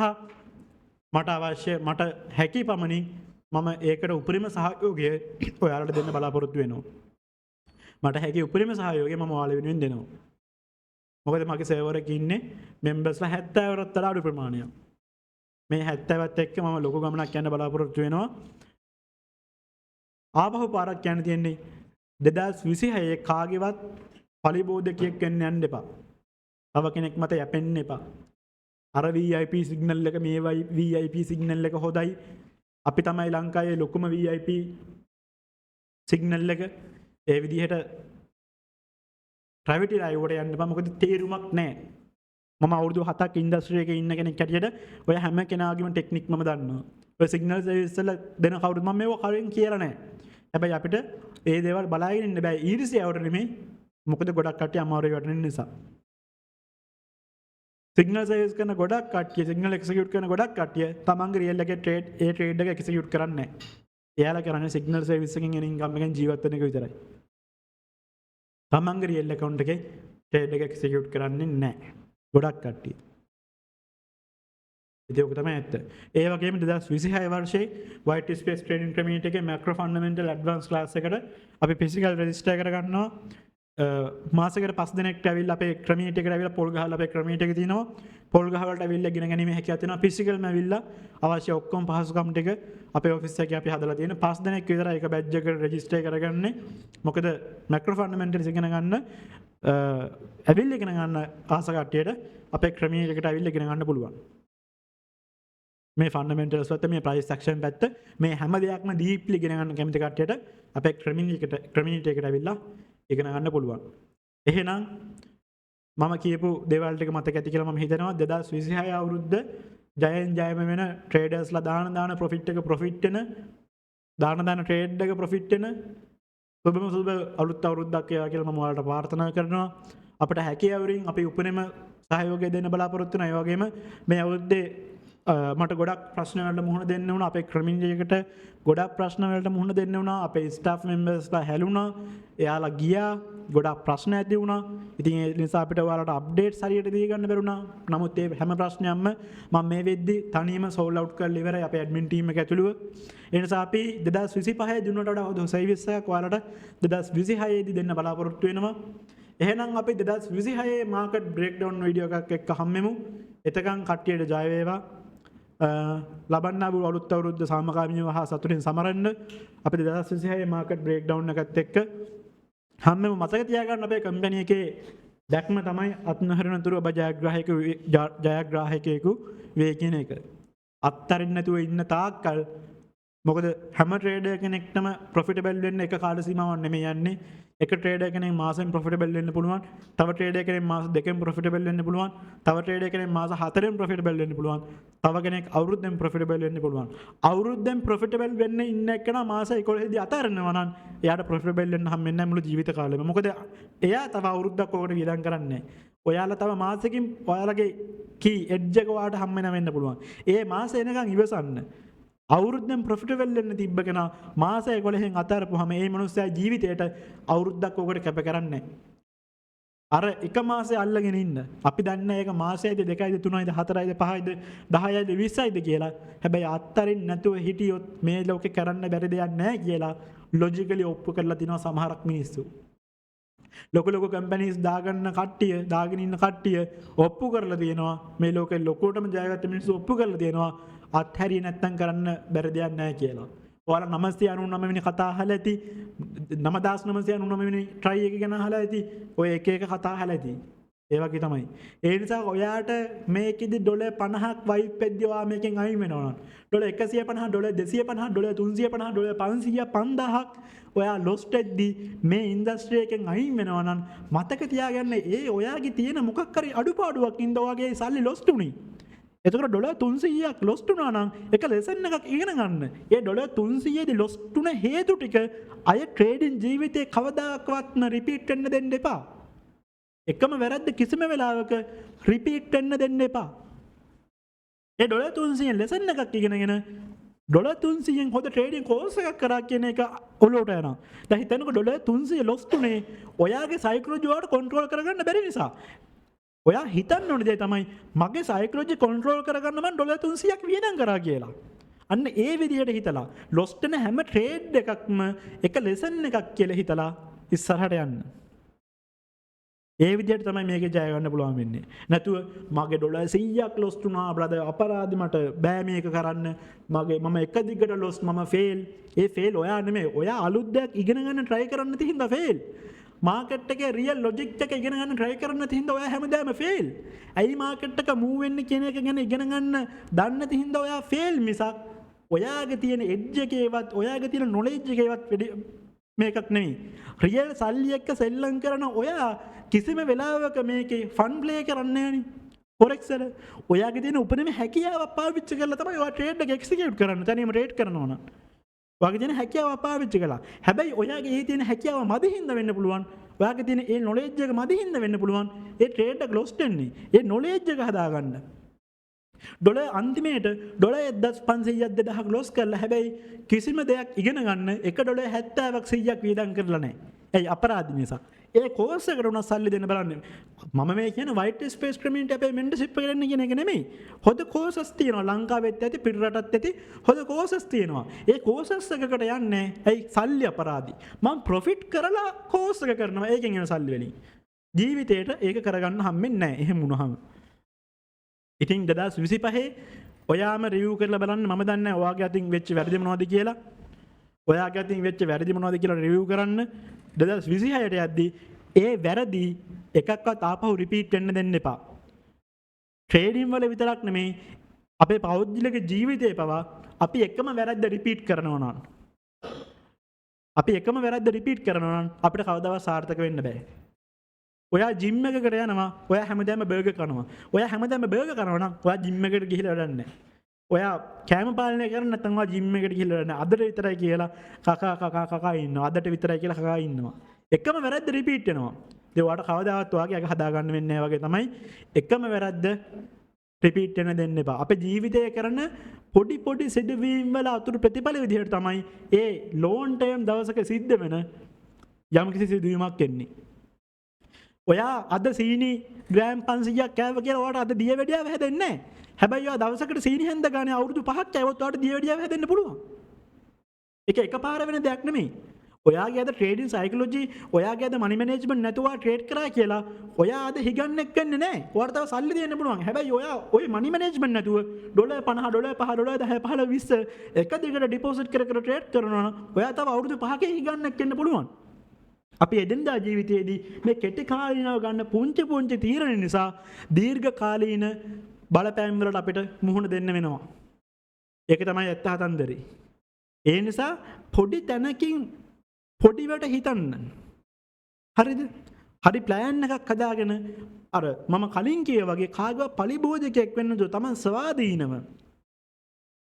මට අවශ්‍ය මට හැකි පමණින් මම ඒකට උපරිම සහයෝගය ඔයාලට දෙන්න බලාපොරොත්තු වෙනවා. මට හැකි උපරිම සහයෝගය මම ඔයාලා වෙනුවෙන් දෙනවා. මොකද මගේ සර්වර් එකේ ඉන්නේ මෙම්බර්ස්ලා 70කට වඩා අඩු ප්‍රමාණයක්. මේ 70ත් එක්ක මම ලොකු ගමනක් යන්න බලාපොරොත්තු වෙනවා. ආපහු පාරක් යන්න තියෙන්නේ 2026 කාගේවත් පලිබෝධකයෙක් වෙන්න යන්න එපා. තව කෙනෙක් මත යැපෙන්න එපා. අර VIP සිග්නල් එක මේ VIP සිග්නල් එක හොඳයි. අපි තමයි ලංකාවේ ලොකුම VIP සිග්නල් එක. ඒ විදිහට ප්‍රයිවට් ලයිවට යන්න එපා. මොකද තේරුමක් නැහැ. මම අවුරුදු 7ක් ඉන්ඩස්ට්‍රි එකේ ඉන්න කෙනෙක් හැටියට ඔය හැම කෙනාගේම ටෙක්නික් මම දන්නවා. ඔය සිග්නල් සර්විස් වල දෙන කවුරුත් මම මේව කලින් කියලා නැහැ. හැබැයි අපිට ඒ දේවල් බලාගෙන ඉන්න බෑ. ඊර්ෂ්‍යාවට නෙමෙයි. මොකද ගොඩක් කට්ටිය අමාරුයි වටෙන නිසා. සිග්නල් සර්විස් කරන ගොඩක් කට්ටිය සිග්නල් එක්සිකියුට් කරන ගොඩක් කට්ටිය තමන්ගේ රියල් එකේ ට්‍රේඩ් එක එක්සිකියුට් කරන්නේ නැහැ. එයාලා කරන්නේ සිග්නල් සර්විස් එකෙන් එන ඉන්කම් එකෙන් ජීවත් වෙන එක විතරයි. තමන්ගේ රියල් account එකේ ට්‍රේඩ් එක එක්සිකියුට් කරන්නේ නැහැ. ගොඩක් කට්ටිය. ඉතින් ඔක තමයි ඇත්ත. ඒ වගේම 2026 වර්ෂයේ white space trading community එකේ macro fundamental advanced class එකට අපි physical register කරගන්නවා. මාසෙකට 5 දිනකට ඇවිල්ලා අපේ community එකට ඇවිල්ලා පොල් ගහලා අපේ community එක තියෙනවා. පොල් ගහ වලට ඇවිල්ලා ඉගෙන ගැනීම හැකියාව තියෙනවා. physical ම ඇවිල්ලා අවශ්‍ය ඔක්කොම පහසුකම් ටික අපේ office එකේ අපි හදලා තියෙන 5 දිනක් විතරයි එක badge එකට register කරගන්නේ. මොකද macro fundamentals ඉගෙන ගන්න ඇවිල්ලා ඉගෙන ගන්න ආස කට්ටියට අපේ community එකට ඇවිල්ලා ඉගෙන ගන්න පුළුවන්. මේ ෆන්ඩමෙන්ටල්ස් පැත්ත මේ ප්‍රයිස් ඇක්ෂන් පැත්ත මේ හැම දෙයක්ම දීප්ලි ඉගෙන ගන්න කැමති කට්ටියට අපේ කමියුනිටි එකට ඇවිල්ලා ඉගෙන ගන්න පුළුවන්. එහෙනම් මම කියපු දේවල් ටික මතක ඇති කියලා මම හිතනවා 2026 අවුරුද්ද ජයෙන් ජයම වෙන ට්‍රේඩර්ස්ලා දාන ප්‍රොෆිට් එක ප්‍රොෆිට් වෙන දාන ට්‍රේඩ් එක ප්‍රොෆිට් වෙන සුබ අලුත් අවුරුද්දක් වේවා කියලා මම ඔයාලට ප්‍රාර්ථනා කරනවා. අපිට හැකියාවරින් අපි උපරිම සහයෝගය දෙන්න බලාපොරොත්තු වෙනවා. ඒ වගේම මේ අවුරුද්දේ මට ගොඩක් ප්‍රශ්න වලට මුහුණ දෙන්න වුණා. අපේ ක්‍රමින්ජයකට ගොඩක් ප්‍රශ්න වලට මුහුණ දෙන්න වුණා. අපේ ස්ටාෆ් මෙම්බර්ස්ලා හැලුණා. එයාලා ගියා. ගොඩක් ප්‍රශ්න ඇති වුණා. ඉතින් ඒ නිසා අපිට ඔයාලට අප්ඩේට්ස් හරියට දී ගන්න බැරුණා. නමුත් ඒ හැම ප්‍රශ්නයක්ම මම මේ වෙද්දි තනියම සෝල්ව් අවුට් කරලා ඉවරයි අපේ ඇඩ්මින් ටීම් එක ඇතුළුව. ඒ නිසා අපි 2025 දුන්නට වඩා හොඳ සර්විස් එකක් ඔයාලට 2026 දී දෙන්න බලාපොරොත්තු වෙනවා. එහෙනම් අපි 2026 මාකට් බ්‍රේක්ඩවුන් වීඩියෝ එකක් එක්ක හම්බෙමු. එතකන් කට්ටියට ජය වේවා. ලබන්න අලුත් අවුරුද්ද සාමකාමීව හා සතුටින් සමරන්න. අපි 2026 මාකට් බ්‍රේක්ඩවුන් එකත් එක්ක හැමෝම මතක තියාගන්න අපේ කම්පැනි එකේ දැක්ම තමයි අත්නහරන තුරු ඔබ ජයග්‍රාහකයෙකු වේ කියන එක. අත්තරින් නැතුව ඉන්න තාක්කල් මොකද හැම ට්‍රේඩර් කෙනෙක්ටම ප්‍රොෆිටබල් වෙන්න එක කාල සීමාවක් නෙමෙයි යන්නේ. එක ට්‍රේඩර් කෙනෙක් මාසෙන් ප්‍රොෆිටබල් වෙන්න පුළුවන්. තව ට්‍රේඩර් කෙනෙක් මාස දෙකෙන් ප්‍රොෆිටබල් වෙන්න පුළුවන්. තව ට්‍රේඩර් කෙනෙක් මාස හතරෙන් ප්‍රොෆිටබල් වෙන්න පුළුවන්. තව කෙනෙක් අවුරුද්දෙන් ප්‍රොෆිටබල් වෙන්න පුළුවන්. අවුරුද්දෙන් ප්‍රොෆිටබල් වෙන්න ඉන්න එක්කෙනා මාස 11 දී අතහරිනවා නම් එයාට ප්‍රොෆිටබල් වෙන්න හම්බෙන්නේ නැහැ මුළු ජීවිත කාලෙම. මොකද එයා තව අවුරුද්දක් ඔකට වියදම් කරන්නේ නැහැ. ඔයාලා තව මාසෙකින් ඔයාලගේ කී එඩ්ජ් එක ඔයාලට හම්බ වෙන්න පුළුවන්. ඒ මාසෙ එනකන් ඉවසන්න. අවුරුද්දෙන් ප්‍රොෆිටබල් වෙන්න තිබ්බ කෙනා මාස 11න් අතාරපුවාම ඒ මනුස්සයා ජීවිතේට අවුරුද්දක් ඔකට කැප කරන්නේ අර එක මාසේ අල්ලගෙන ඉන්න. අපි දන්නේ ඒක මාසයයිද 2යිද 3යිද 4යිද 5යිද 10යිද 20යිද කියලා. හැබැයි අත්තරින් නැතුව හිටියොත් මේ ලෝකේ කරන්න බැරි දෙයක් නැහැ කියලා ලොජිකලි ඔප්පු කරලා තිනවා සමහරක් මිනිස්සු. ලොකු කම්පැනිස් දාගන්න කට්ටිය දාගෙන ඉන්න කට්ටිය ඔප්පු කරලා තියෙනවා. මේ ලෝකේ ලොකුටම ජයගත්ත මිනිස්සු ඔප්පු කරලා තියෙනවා. අත්හැරිය නැත්තම් කරන්න බැරි දෙයක් නැහැ කියලා. ඔයාලා 999 වෙනි කතා අහලා ඇති. 9999 වෙනි try එක ගැන අහලා ඇති. ඔය එක කතා අහලා ඇති. ඒ වගේ තමයි. ඒ නිසා ඔයාට මේකෙදි $50ක් වයිප් වෙද්දී ඔයා මේකෙන් අයින් වෙනවා නම් $150, $250, $350, $500, $5000ක් ඔයා ලොස්ට් වෙද්දී මේ ඉන්ඩස්ට්‍රි එකෙන් අයින් වෙනවා නම් මතක තියාගන්න ඒ ඔයාගේ තියෙන මොකක් හරි අඩුපාඩුවක් ඉඳ ඔයාගේ සල්ලි ලොස්ට් උනේ. එතකොට $300ක් ලොස්ට් වුණා නම් එක ලෙසන් එකක් ඉගෙන ගන්න. ඒ $300 දී ලොස්ට් වුණ හේතු ටික අය ට්‍රේඩින් ජීවිතේ කවදාකවත් රිපීට් වෙන්න දෙන්න එපා. එකම වැරද්ද කිසිම වෙලාවක රිපීට් වෙන්න දෙන්න එපා. ඒ $300 ලෙසන් එකක් ඉගෙනගෙන $300න් හොඳ ට්‍රේඩින් කෝස් එකක් කරා කියන එක ඔලුවට යනවා. දැන් හිතන්නකො $300 ලොස්ට් උනේ ඔයාගේ සයිකොලොජි වලට කන්ට්‍රෝල් කරගන්න බැරි නිසා. ඔයා හිතන්න ඕනේ දේ තමයි මගේ සයිකොලොජි කන්ට්‍රෝල් කරගන්න මම $300ක් වියදම් කරා කියලා. අන්න ඒ විදිහට හිතලා ලොස්ට් වෙන හැම ට්‍රේඩ් එකක්ම එක ලෙසන් එකක් කියලා හිතලා ඉස්සරහට යන්න. ඒ විදිහට තමයි මේකේ ජය ගන්න පුළුවන් වෙන්නේ. නැතුව මගේ $100ක් ලොස්ට් වුණා බ්‍රදර් අපරාධි මට බෑ මේක කරන්න. මම එක දිගට ලොස්ට් මම ෆේල්. ඒ ෆේල් ඔයා නෙමෙයි. ඔයා අලුත් දෙයක් ඉගෙන ගන්න try කරන්න තියෙන ෆේල්. මාකට් එකේ රියල් ලොජික් එක ඉගෙන ගන්න try කරන්න නැති හින්දා ඔයා හැමදාම fail. ඇයි මාකට් එක move වෙන්නේ කියන එක ගැන ඉගෙන ගන්න දන්නේ නැති හින්දා ඔයා fail මිසක් ඔයාගේ තියෙන edge එකේවත් ඔයාගේ තියෙන knowledge එකේවත් මේකක් නෙවෙයි. රියල් සල්ලි එක්ක සෙල්ලම් කරන ඔයා කිසිම වෙලාවක මේකේ ෆන් ප්ලේ කරන්නේ නැහනේ. forex වල ඔයාගේ තියෙන උපරිම හැකියාව පාවිච්චි කරලා තමයි ඔයා ට්‍රේඩ් එක එක්සිකියුට් කරන්න. තනියම ට්‍රේඩ් කරනවා නම් ඔයාගේ තියෙන හැකියාව පාවිච්චි කළා. හැබැයි ඔයාගේ ඒ තියෙන හැකියාව මදි හින්දා වෙන්න පුළුවන්. ඔයාගේ තියෙන ඒ knowledge එක මදි හින්දා වෙන්න පුළුවන්. ඒ ට්‍රේඩ් එක lost වෙන්නේ. ඒ knowledge එක හදාගන්න. ඩොලර් අන්තිමේට ඩොලර් 1500ක් 2000ක් ලොස් කරලා හැබැයි කිසිම දෙයක් ඉගෙන ගන්න $1 70ක් 100ක් වියදම් කරලා නැහැ. ඇයි අපරාධ නිසා. ඒ කෝස් එකට උනත් සල්ලි දෙන්න බලන්න. මම මේ කියන white space community අපේ membership එක ගන්න කියන එක නෙමෙයි. හොඳ කෝසස් තියෙනවා ලංකාවෙත් ඇති පිට රටත් ඇති හොඳ කෝසස් තියෙනවා. ඒ කෝසස් එකකට යන්නේ ඇයි සල්ලි අපරාධි. මම ප්‍රොෆිට් කරලා කෝස් එක කරනවා. ඒකෙන් එන සල්ලි වලින්. ජීවිතේට ඒක කරගන්න හම්බෙන්නේ නැහැ. එහෙම වුණාම. ඉතින් 2025 ඔයාම රිවිව් කරලා බලන්න. මම දන්නේ ඔයාගේ අතින් වෙච්ච වැරදි මොනවද කියලා. ඔයාගේ අතින් වෙච්ච වැරදි මොනවද කියලා රිවිව් කරන්න. 2026ට යද්දී ඒ වැරදි එකක්වත් ආපහු රිපීට් වෙන්න දෙන්න එපා. ට්‍රේඩින් වල විතරක් නෙමෙයි අපේ පෞද්ගලික ජීවිතේ පවා අපි එකම වැරද්ද රිපීට් කරනවා නම් අපි එකම වැරද්ද රිපීට් කරනවා නම් අපිට කවදාවත් සාර්ථක වෙන්න බෑ. ඔයා ජිම් එකකට යනවා ඔයා හැමදාම බර්ගර් කනවා. ඔයා හැමදාම බර්ගර් කනවා නම් ඔයා ජිම් එකට ගිහිල්ලා වැඩක් නැහැ. ඔයා කෑම පාලනය කරන්නේ නැත්නම් ඔයා ජිම් එකට ගිහිල්ලා වැඩක් නැහැ. අදට විතරයි කියලා කකා ඉන්නවා. අදට විතරයි කියලා කකා ඉන්නවා. එකම වැරද්ද රිපීට් වෙනවා. ඒ ඔයාට කවදාවත් ඔයාගේ අග හදාගන්න වෙන්නේ නැහැ වගේ තමයි එකම වැරද්ද රිපීට් වෙන දෙන්න එපා. අපේ ජීවිතය කරන පොඩි සිදුවීම් වල අතුරු ප්‍රතිඵල විදිහට තමයි ඒ ලෝන් ටර්ම් දවසක සිද්ධ වෙන යම්කිසි සිදුවීමක් එන්නේ. ඔයා අද සීනි ග්‍රෑම් 500ක් කෑව කියලා ඔයාට අද දියවැඩියාව හැදෙන්නේ නැහැ. හැබැයි ඔයා දවසකට සීනි හැන්ද ගානේ අවුරුදු 5ක් කෑවොත් ඔයාට දියවැඩියාව හැදෙන්න පුළුවන්. ඒක එකපාර වෙන දෙයක් නෙමෙයි. ඔයාගේ අද ට්‍රේඩින් සයිකොලොජි ඔයාගේ අද මනි මැනේජ්මන්ට් නැතුව ට්‍රේඩ් කරා කියලා ඔයා අද හිගන්නෙක් වෙන්නේ නැහැ. ඔයාට තව සල්ලි දෙන්න පුළුවන්. හැබැයි ඔයා ওই මනි මැනේජ්මන්ට් නැතුව $50 $5 $10 15 20 එක දිගට ඩිපොසිට් කර ට්‍රේඩ් කරනවා නම් ඔයා තව අවුරුදු 5ක හිගන්නෙක් වෙන්න පුළුවන්. අපි එදිනදා ජීවිතයේදී මේ කෙටි කාලීනව ගන්න පුංචි තීරණ නිසා දීර්ඝ කාලීන බලපෑම් වලට අපිට මුහුණ දෙන්න වෙනවා. ඒක තමයි ඇත්ත හතන්දරේ. ඒ නිසා පොඩි තැනකින් පොඩිවට හිතන්න. හරිද? හරි ප්ලෑන් එකක් හදාගෙන අර මම කලින් කිය වගේ කාගවත් පලිබෝධකයක් වෙන්න දෝ තමන් ස්වාධීනව.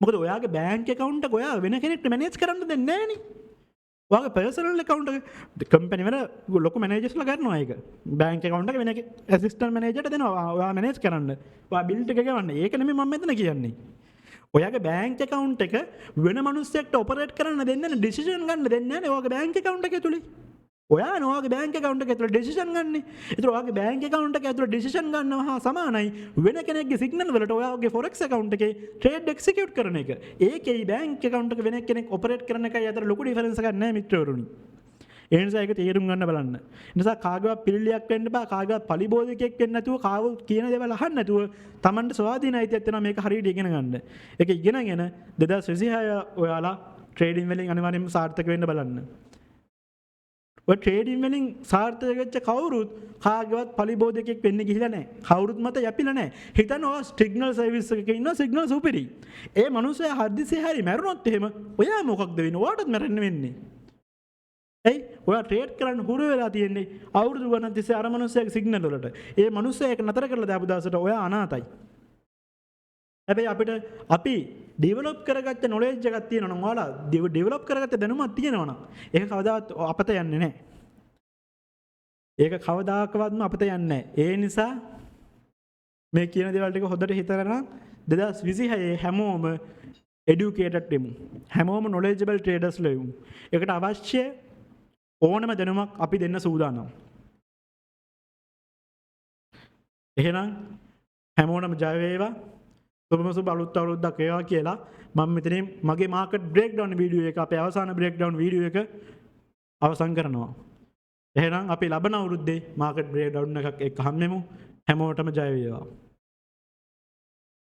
මොකද ඔයාගේ බැංක් account එක ඔයා වෙන කෙනෙක්ට මැනේජ් කරන්න දෙන්නේ නැහනේ. ඔයාගේ පර්සනල් account එක කම්පැනි වල ලොකු මැනේජර්ස්ලා ගන්නවා ඒක. බැංක් account එක වෙන ඇසිස්ටන්ට් මැනේජර්ට දෙනවා. ඔයා මැනේජ් කරන්න. ඔයා බිල් ටික ගෙවන්න. ඒක නෙමෙයි මම මෙතන කියන්නේ. ඔයාගේ බැංක් account එක වෙන මිනිස්සෙක්ට ඔපරේට් කරන්න දෙන්නේ නැහැ. ඩිසිෂන් ගන්න දෙන්නේ නැහැ. ඔයාගේ බැංක් account එක ඇතුලේ. ඔයා ඔයාගේ බැංක් account එක ඇතුලේ ඩිසිෂන් ගන්න. ඒතර ඔයාගේ බැංක් account එක ඇතුලේ ඩිසිෂන් ගන්නවා හා සමානයි වෙන කෙනෙක්ගේ සිග්නල් වලට ඔයාගේ forex account එකේ ට්‍රේඩ් එක්සිකියුට් කරන එක. ඒකේ බැංක් account එක වෙන කෙනෙක් ඔපරේට් කරන එකයි අතර ලොකු ඩිෆරන්ස් එකක් නැහැ මිත්‍රවරුනි. ඒ නිසා ඒක තේරුම් ගන්න බලන්න. ඒ නිසා කාගවත් පිළිලියක් වෙන්න බෑ. කාගවත් පලිබෝධකයක් වෙන්න නැතුව කාව කියන දේවල් අහන්න නැතුව Tamanට ස්වාධීන අයිතියක් තියෙනවා මේක හරියට ඉගෙන ගන්න. ඒක ඉගෙනගෙන 2026 ඔයාලා ට්‍රේඩින් වලින් අනිවාර්යයෙන්ම සාර්ථක වෙන්න බලන්න. ඔය ට්‍රේඩින් වලින් සාර්ථක වෙච්ච කවුරුත් කාගවත් පලිබෝධකයක් වෙන්න ගිහිලා නැහැ. කවුරුත් මත යැපිලා නැහැ. හිතන්න ඔය සිග්නල් සර්විස් එකක ඉන්න සිග්නල් සුපිරි. ඒ මනුස්සයා හදිස්සියේ හරි මැරුණොත් එහෙම ඔයා මොකක්ද වෙන්නේ? ඔයාටත් මැරෙන්න වෙන්නේ. ඇයි ඔයා ට්‍රේඩ් කරන්න හුරු වෙලා තියෙන්නේ අවුරුදු ගණන් තිස්සේ අර මනුස්සයාගේ සිග්නල් වලට. ඒ මනුස්සයා ඒක නතර කරලා දාපු දවසට ඔයා අනාතයි. හැබැයි අපි ඩෙවලොප් කරගත්ත නොලෙජ් එකක් තියෙනවා නම් ඔයාලා ඩෙවලොප් කරගත්ත දැනුමක් තියෙනවා නම් ඒක කවදාවත් අපත යන්නේ නැහැ. ඒක කවදාකවත්ම අපත යන්නේ නැහැ. ඒ නිසා මේ කියන දේවල් ටික හොඳට හිතලා 2026 හැමෝම educated වෙමු. හැමෝම knowledgeable traders වෙමු. ඒකට අවශ්‍ය ඕනම දැනුමක් අපි දෙන්න සූදානම්. එහෙනම් හැමෝටම ජය වේවා. සුබ අලුත් අවුරුද්දක් වේවා කියලා මම මෙතනින් මගේ මාකට් බ්‍රේක්ඩවුන් වීඩියෝ එක අපේ අවසාන බ්‍රේක්ඩවුන් වීඩියෝ එක අවසන් කරනවා. එහෙනම් අපි ලබන අවුරුද්දේ මාකට් බ්‍රේක්ඩවුන් එකක් එක්ක හම්බෙමු. හැමෝටම ජය වේවා.